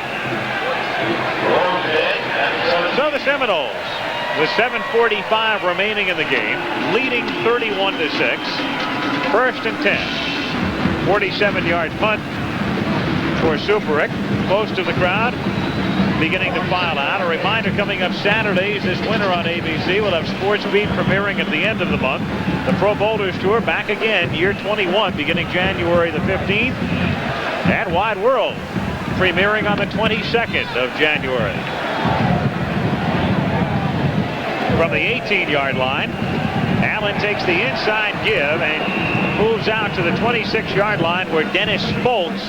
So the Seminoles, with 7:45 remaining in the game, leading 31-6. First and 10. 47-yard punt for Superick. Most of the crowd beginning to file out. A reminder, coming up Saturdays this winter on ABC, we'll have Sports Beat premiering at the end of the month. The Pro Boulders Tour back again, year 21, beginning January the 15th. And Wide World premiering on the 22nd of January. From the 18-yard line, Allen takes the inside give and moves out to the 26-yard line where Dennis Foltz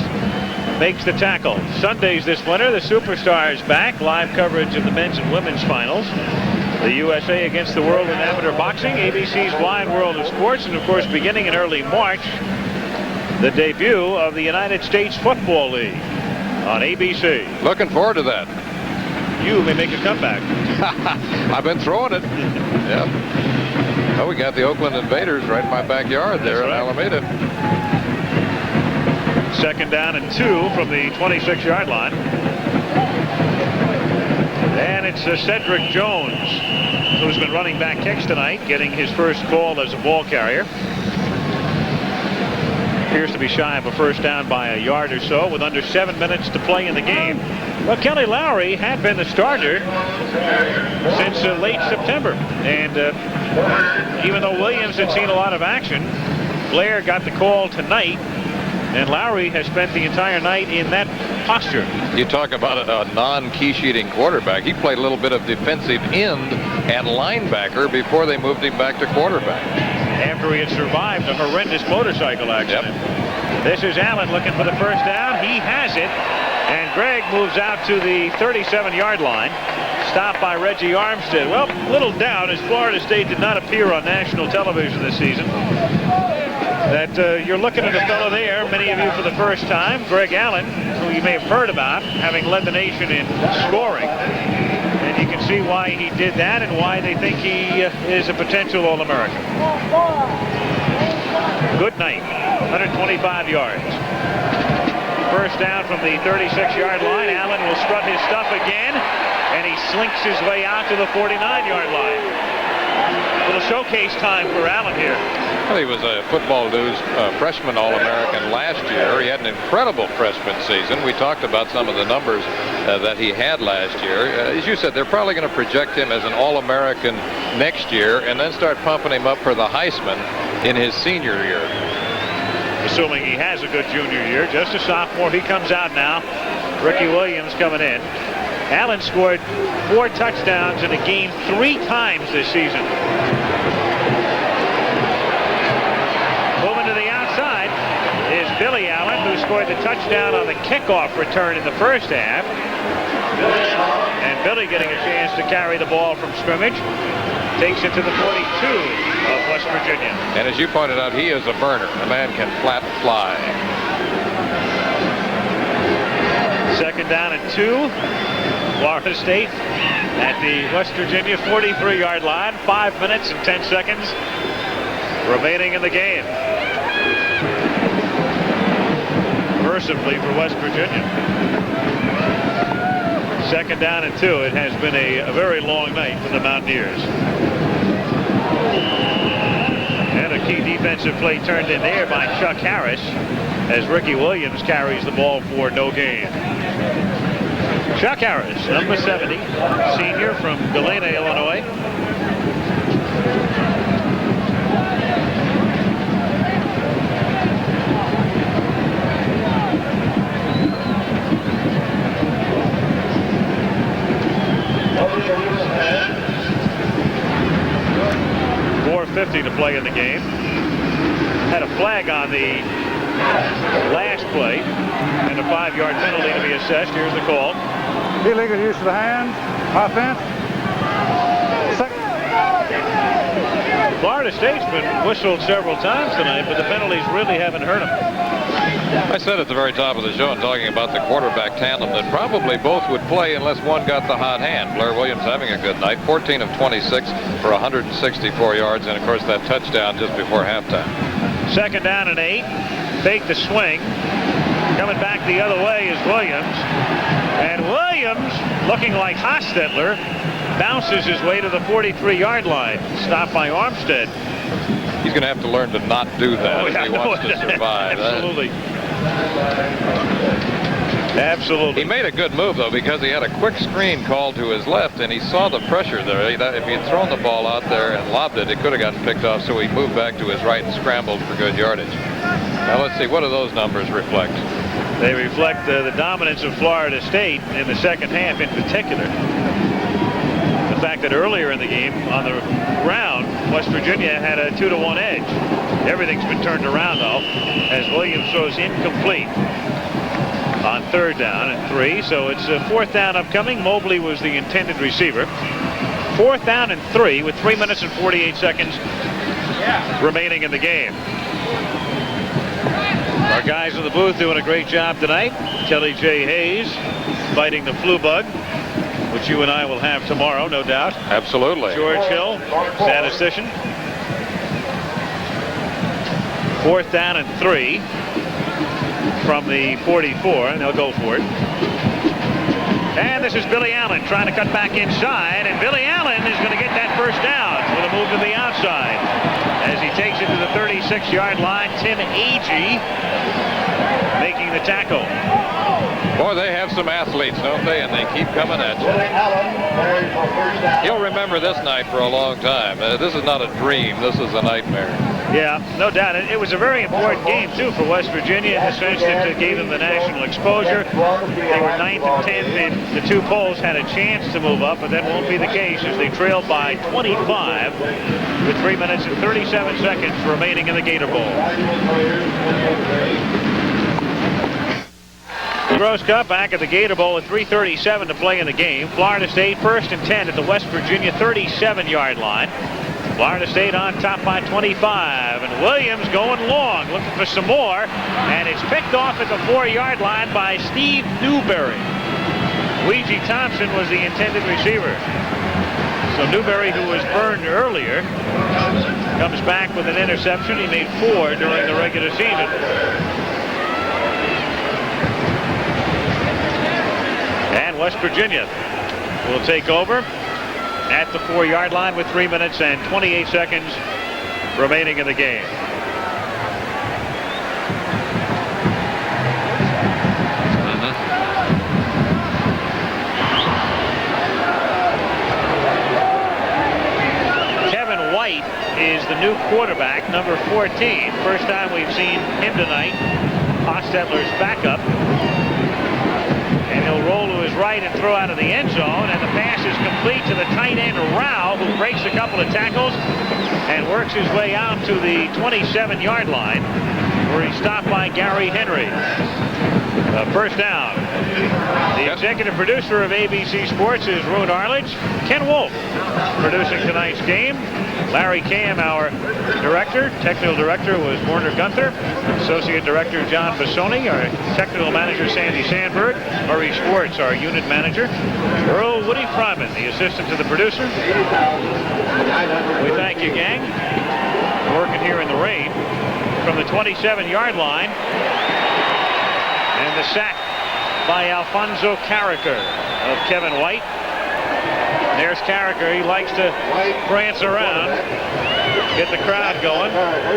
makes the tackle. Sundays this winter, the Superstars back. Live coverage of the men's and women's finals. The USA against the world in amateur boxing. ABC's Wide World of Sports. And, of course, beginning in early March, the debut of the United States Football League on ABC. Looking forward to that. You may make a comeback. I've been throwing it. Yep. Well, we got the Oakland Invaders right in my backyard there in Alameda. Second down and 2 from the 26-yard line. And it's Cedric Jones, who's been running back kicks tonight, getting his first call as a ball carrier. Appears to be shy of a first down by a yard or so with under 7 minutes to play in the game. Well, Kelly Lowry had been the starter since late September. And even though Williams had seen a lot of action, Blair got the call tonight And Lowry has spent the entire night in that posture. You talk about a non-key sheeting quarterback. He played a little bit of defensive end and linebacker before they moved him back to quarterback. After he had survived a horrendous motorcycle accident. Yep. This is Allen looking for the first down. He has it. And Gregg moves out to the 37-yard line. Stopped by Reggie Armstead. Well, little doubt as Florida State did not appear on national television this season. That you're looking at a fellow there, many of you for the first time, Greg Allen, who you may have heard about, having led the nation in scoring. And you can see why he did that and why they think he is a potential All-American. Good night. 125 yards. First down from the 36-yard line. Allen will strut his stuff again, and he slinks his way out to the 49-yard line. Little showcase time for Allen here. Well, he was a Football News freshman All-American last year. He had an incredible freshman season. We talked about some of the numbers that he had last year. As you said, they're probably going to project him as an All-American next year and then start pumping him up for the Heisman in his senior year. Assuming he has a good junior year. Just a sophomore. He comes out now. Ricky Williams coming in. Allen scored 4 touchdowns in a game 3 times this season. Moving to the outside is Billy Allen, who scored the touchdown on the kickoff return in the first half. And Billy getting a chance to carry the ball from scrimmage. Takes it to the 42 of West Virginia. And as you pointed out, he is a burner. The man can flat fly. Second down and 2. Florida State at the West Virginia 43-yard line. 5 minutes and 10 seconds remaining in the game. Mercifully for West Virginia. Second down and 2. It has been a very long night for the Mountaineers. And a key defensive play turned in there by Chuck Harris as Ricky Williams carries the ball for no gain. Chuck Harris, number 70, senior from Galena, Illinois. .450 to play in the game. Had a flag on the last play and a 5-yard penalty to be assessed. Here's the call. Illegal use of the hands. Offense. Florida State's been whistled several times tonight, but the penalties really haven't hurt them. I said at the very top of the show, and talking about the quarterback tandem, that probably both would play unless one got the hot hand. Blair Williams having a good night, 14 of 26 for 164 yards, and of course that touchdown just before halftime. Second down and 8. Fake the swing. Coming back the other way is Williams. And Williams, looking like Hostetler, bounces his way to the 43-yard line. Stopped by Armstead. He's going to have to learn to not do that if he wants to survive. Absolutely. Absolutely. He made a good move, though, because he had a quick screen called to his left, and he saw the pressure there. If he had thrown the ball out there and lobbed it, it could have gotten picked off, so he moved back to his right and scrambled for good yardage. Now, let's see. What do those numbers reflect? They reflect the dominance of Florida State in the second half in particular. The fact that earlier in the game, on the ground, West Virginia had a 2-to-1 edge. Everything's been turned around, though, as Williams throws incomplete on third down and 3. So it's a fourth down upcoming. Mobley was the intended receiver. Fourth down and 3 with 3 minutes and 48 seconds remaining in the game. Our guys in the booth doing a great job tonight. Kelly J. Hayes fighting the flu bug, which you and I will have tomorrow, no doubt. Absolutely. George Hill, statistician. Fourth down and 3 from the 44, and they'll go for it. And this is Billy Allen trying to cut back inside, and Billy Allen is going to get that first down with a move to the outside as he takes it to the 36-yard line. Tim Agee making the tackle. Boy, they have some athletes, don't they? And they keep coming at you. You'll remember this night for a long time. This is not a dream. This is a nightmare. Yeah, no doubt. It was a very important game, too, for West Virginia in the sense that it gave them the national exposure. They were 9th and 10th, and the two polls had a chance to move up, but that won't be the case as they trailed by 25 with 3 minutes and 37 seconds remaining in the Gator Bowl. Gross Cup back at the Gator Bowl with 3:37 to play in the game. Florida State 1st and 10 at the West Virginia 37-yard line. Florida State on top by 25, and Williams going long, looking for some more, and it's picked off at the 4-yard line by Steve Newberry. Ouija Thompson was the intended receiver. So Newberry, who was burned earlier, comes back with an interception. He made 4 during the regular season. And West Virginia will take over at the 4-yard line with 3 minutes and 28 seconds remaining in the game. Kevin White is the new quarterback, number 14. First time we've seen him tonight. Hostetler's backup. And he'll roll to his right and throw out of the end zone, and the pass is complete to the tight end Rao, who breaks a couple of tackles and works his way out to the 27-yard line, where he's stopped by Gary Henry. First down. The executive producer of ABC Sports is Roone Arledge. Ken Wolf producing tonight's game. Larry Cam, our director. Technical director was Warner Gunther. Associate director John Bassoni. Our technical manager Sandy Sandberg. Murray Schwartz, our unit manager. Earl Woody Fryman, the assistant to the producer. We thank you, gang, for working here in the rain. From the 27-yard line. And the sack by Alfonso Carricker of Kevin White. There's Carricker. He likes to prance around, get the crowd going.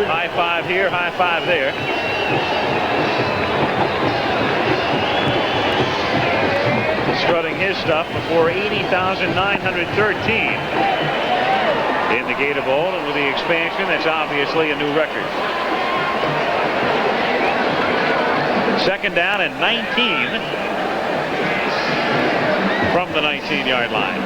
High five here, high five there. Strutting his stuff before 80,913 in the Gator Bowl, and with the expansion, that's obviously a new record. Second down and 19 from the 19-yard line.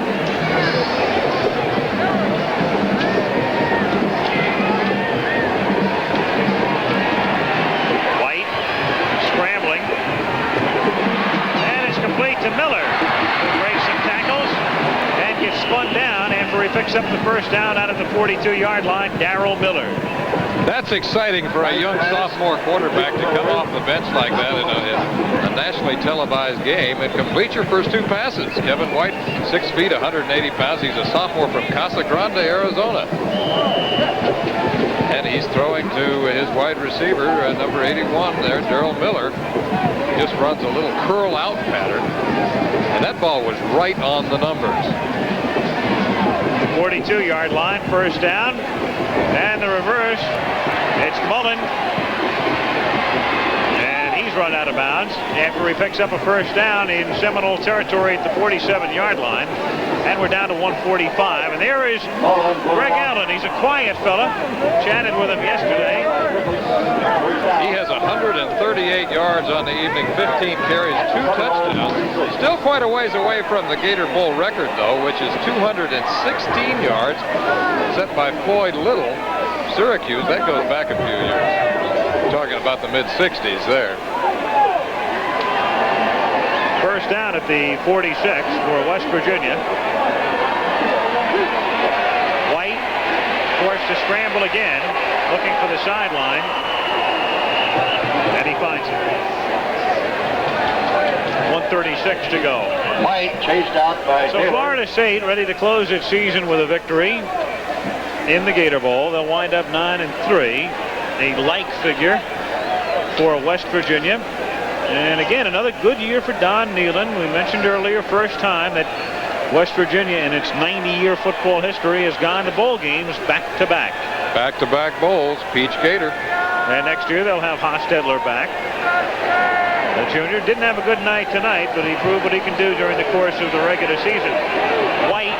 White scrambling. And it's complete to Miller, who breaks some tackles and gets spun down after he picks up the first down out of the 42-yard line, Darrell Miller. That's exciting for a young sophomore quarterback to come off the bench like that in a nationally televised game and complete your first 2 passes. Kevin White, 6 feet, 180 pounds. He's a sophomore from Casa Grande, Arizona. And he's throwing to his wide receiver, number 81 there, Darrell Miller. He just runs a little curl out pattern. And that ball was right on the numbers. 42-yard line, first down. And the reverse. It's Mullen. And he's run out of bounds after he picks up a first down in Seminole territory at the 47-yard line. And we're down to 145. And there is Greg Allen. He's a quiet fella. Chatted with him yesterday. He has 138 yards on the evening, 15 carries, 2 touchdowns. Still quite a ways away from the Gator Bowl record, though, which is 216 yards, set by Floyd Little, Syracuse. That goes back a few years. We're talking about the mid-60s there. First down at the 46 for West Virginia. White forced to scramble again, looking for the sideline. And he finds it. 1:36 to go. White chased out by So Florida State ready to close its season with a victory in the Gator Bowl. They'll wind up 9-3. A like figure for West Virginia. And again, another good year for Don Nehlen. We mentioned earlier, first time that West Virginia in its 90-year football history has gone to bowl games back-to-back. Back-to-back bowls, Peach Gator. And next year they'll have Hostetler back. The junior didn't have a good night tonight, but he proved what he can do during the course of the regular season. White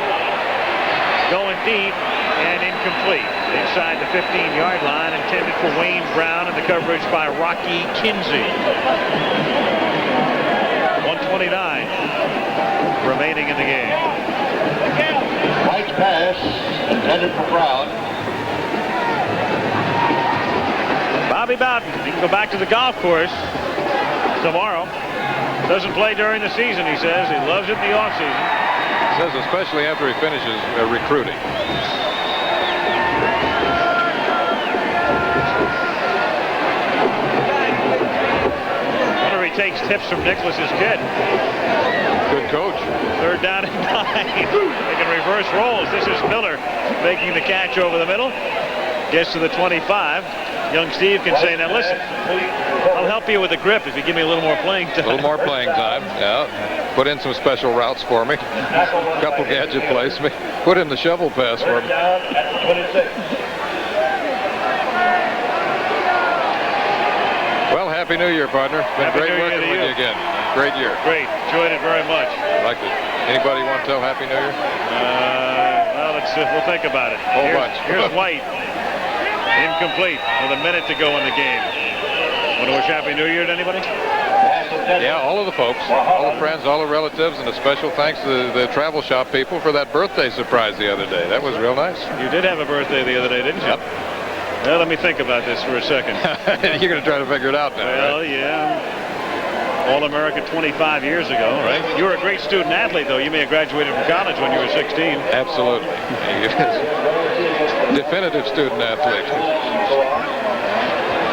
going deep and incomplete. Inside the 15-yard line, intended for Wayne Brown, and the coverage by Rocky Kinsey. 1:29 remaining in the game. White's pass intended for Brown. Bobby Bowden, he can go back to the golf course tomorrow. Doesn't play during the season, he says. He loves it in the offseason. Says especially after he finishes recruiting. Wonder if he takes tips from Nicholas's kid. Good coach. 3rd down and 9. They can reverse rolls. This is Miller making the catch over the middle. Gets to the 25. Young Steve can say, now listen, I'll help you with the grip if you give me a little more playing time. A little more playing time, yeah. Put in some special routes for me. A couple gadget plays me. Put in the shovel pass for me. Well, Happy New Year, partner. Been great working with you again. Great year. Great. Enjoyed it very much. Liked it. Anybody want to tell Happy New Year? Well, we'll think about it. Whole bunch. Here's White. Incomplete with a minute to go in the game. Want to wish Happy New Year to anybody? Yeah, all of the folks, all the friends, all the relatives, and a special thanks to the travel shop people for that birthday surprise the other day. That was real nice. You did have a birthday the other day, didn't you? Yep. Well, let me think about this for a second. You're going to try to figure it out now, well, right? Yeah. All-American 25 years ago, right? You were a great student athlete, though. You may have graduated from college when you were 16. Absolutely. Definitive student athlete.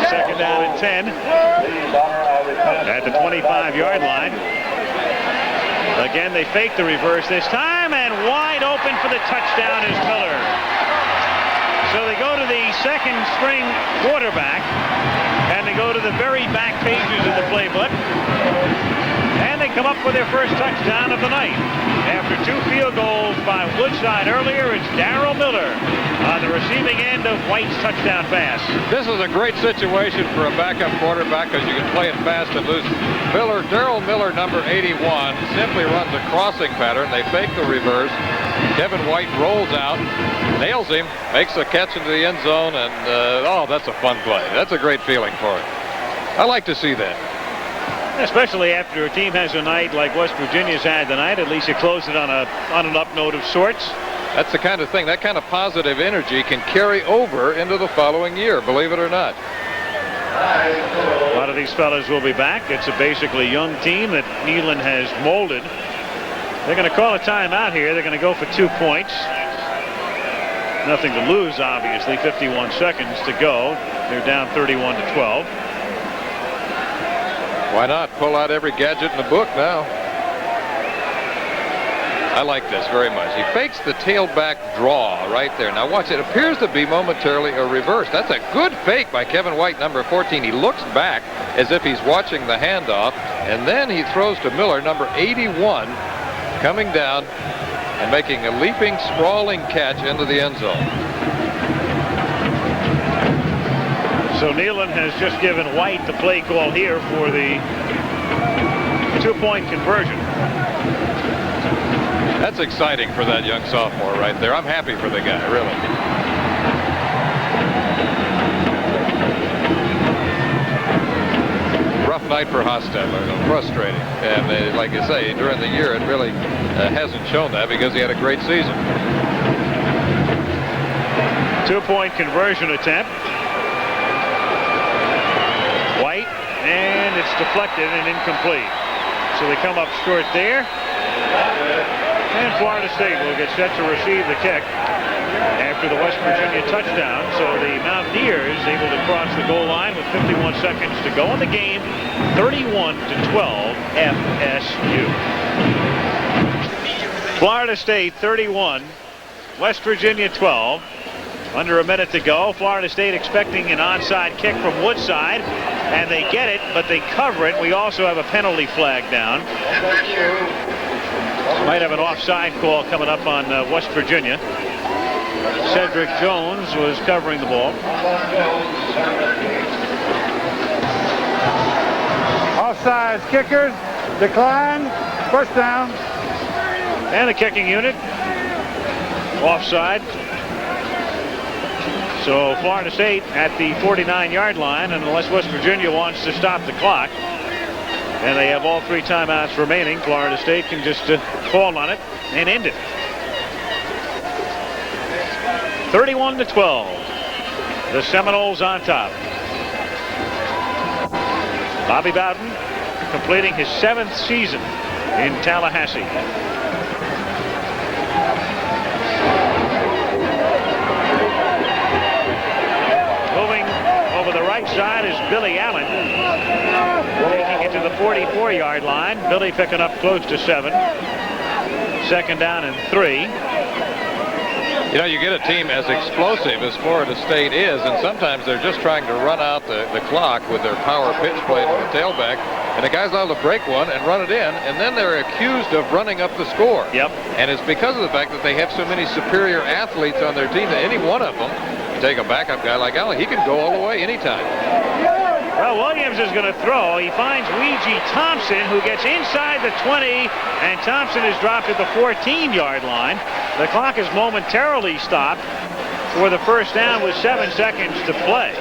2nd down and 10 at the 25-yard line. Again, they fake the reverse this time, and wide open for the touchdown is Miller. So they go to the second-string quarterback, and they go to the very back pages of the playbook, and they come up with their first touchdown of the night. After 2 field goals by Woodside earlier, it's Darrell Miller on the receiving end of White's touchdown pass. This is a great situation for a backup quarterback because you can play it fast and loose. Darrell Miller, number 81, simply runs a crossing pattern. They fake the reverse. Kevin White rolls out, nails him, makes a catch into the end zone, and oh, that's a fun play. That's a great feeling for it. I like to see that. Especially after a team has a night like West Virginia's had tonight, at least you close it on an up note of sorts. That's the kind of thing, that kind of positive energy can carry over into the following year, believe it or not. A lot of these fellas will be back. It's a basically young team that Neyland has molded. They're going to call a timeout here. They're going to go for 2 points. Nothing to lose, obviously. 51 seconds to go. They're down 31-12. Why not pull out every gadget in the book now? I like this very much. He fakes the tailback draw right there. Now watch, it appears to be momentarily a reverse. That's a good fake by Kevin White, number 14. He looks back as if he's watching the handoff, and then he throws to Miller, number 81, coming down and making a leaping, sprawling catch into the end zone. So Neyland has just given White the play call here for the 2-point conversion. That's exciting for that young sophomore right there. I'm happy for the guy, really. Rough night for Hostetler, frustrating. And like I say, during the year, it really hasn't shown that because he had a great season. 2-point conversion attempt. White, and it's deflected and incomplete. So they come up short there. And Florida State will get set to receive the kick after the West Virginia touchdown. So the Mountaineers able to cross the goal line with 51 seconds to go in the game. 31-12 FSU. Florida State 31, West Virginia 12. Under a minute to go. Florida State expecting an onside kick from Woodside, and they get it, but they cover it. We also have a penalty flag down. Might have an offside call coming up on West Virginia. Cedric Jones was covering the ball. Offsides kickers decline. First down. And the kicking unit offside. So Florida State at the 49-yard line, and unless West Virginia wants to stop the clock, and they have all 3 timeouts remaining, Florida State can just call on it and end it. 31-12. The Seminoles on top. Bobby Bowden completing his 7th season in Tallahassee. Moving over the right side is Billy Allen. Taking it to the 44-yard line. Billy picking up close to 7. 2nd down and 3. You know, you get a team as explosive as Florida State is, and sometimes they're just trying to run out the clock with their power pitch play to the tailback, and the guy's allowed to break one and run it in, and then they're accused of running up the score. Yep. And it's because of the fact that they have so many superior athletes on their team that any one of them, take a backup guy like Allen, he can go all the way anytime. Well, Williams is going to throw. He finds Weegee Thompson, who gets inside the 20, and Thompson is dropped at the 14-yard line. The clock is momentarily stopped for the first down with 7 seconds to play.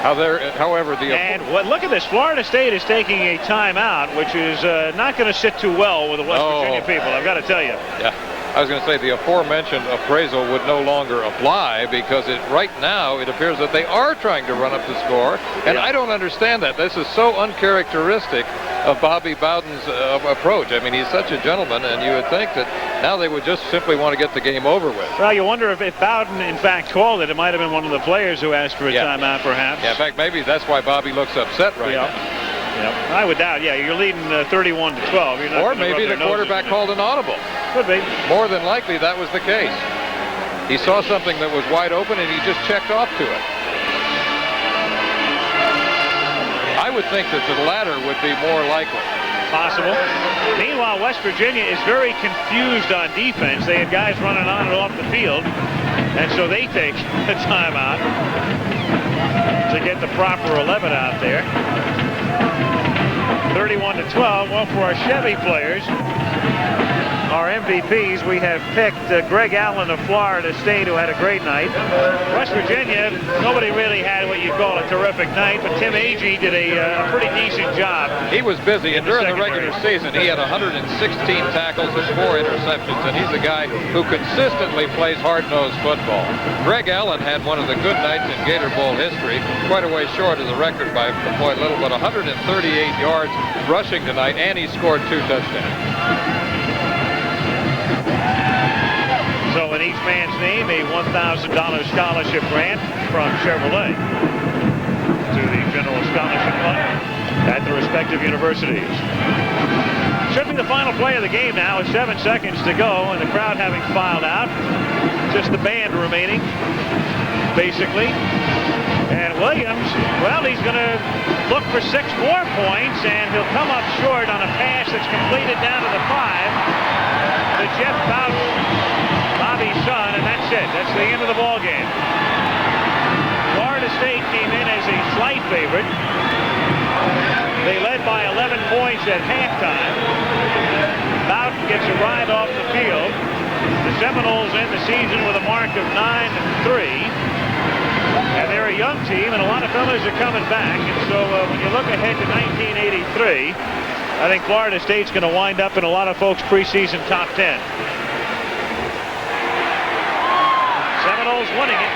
However, look at this. Florida State is taking a timeout, which is not going to sit too well with the West Virginia people, I've got to tell you. Yeah. I was going to say the aforementioned appraisal would no longer apply because right now it appears that they are trying to run up the score, and I don't understand that. This is so uncharacteristic of Bobby Bowden's approach. I mean, he's such a gentleman, and you would think that now they would just simply want to get the game over with. Well, you wonder if Bowden in fact called it. It might have been one of the players who asked for a timeout, perhaps. Yeah, in fact, maybe that's why Bobby looks upset right now. Yep. I would doubt. Yeah, you're leading 31-12. You're not or maybe the quarterback called an audible. Could be. More than likely, that was the case. He saw something that was wide open, and he just checked off to it. I would think that the latter would be more likely. Possible. Meanwhile, West Virginia is very confused on defense. They had guys running on and off the field, and so they take a timeout to get the proper 11 out there. 31-12. Well, for our Chevy players, our MVPs, we have picked Greg Allen of Florida State, who had a great night. West Virginia, nobody really had what you call a terrific night, but Tim Agee did a pretty decent job. He was busy, and during the regular season, he had 116 tackles and 4 interceptions, and he's a guy who consistently plays hard-nosed football. Greg Allen had one of the good nights in Gator Bowl history, quite a way short of the record by a point little, but 138 yards rushing tonight, and he scored 2 touchdowns. So in each man's name, a $1,000 scholarship grant from Chevrolet to the General Scholarship Fund at the respective universities. Should be the final play of the game now with 7 seconds to go, and the crowd having filed out. Just the band remaining, basically. And Williams, well, he's going to look for 6 more points, and he'll come up short on a pass that's completed down to the 5. The Jeff Bowden, Bobby's son, and that's it. That's the end of the ball game. Florida State came in as a slight favorite. They led by 11 points at halftime. Bowden gets a ride off the field. The Seminoles end the season with a mark of 9-3. And they're a young team, and a lot of fellas are coming back. And so when you look ahead to 1983, I think Florida State's going to wind up in a lot of folks' preseason top 10. Seminoles winning it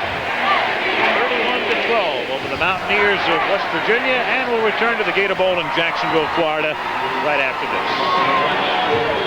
31-12 over the Mountaineers of West Virginia, and will return to the Gator Bowl in Jacksonville, Florida right after this.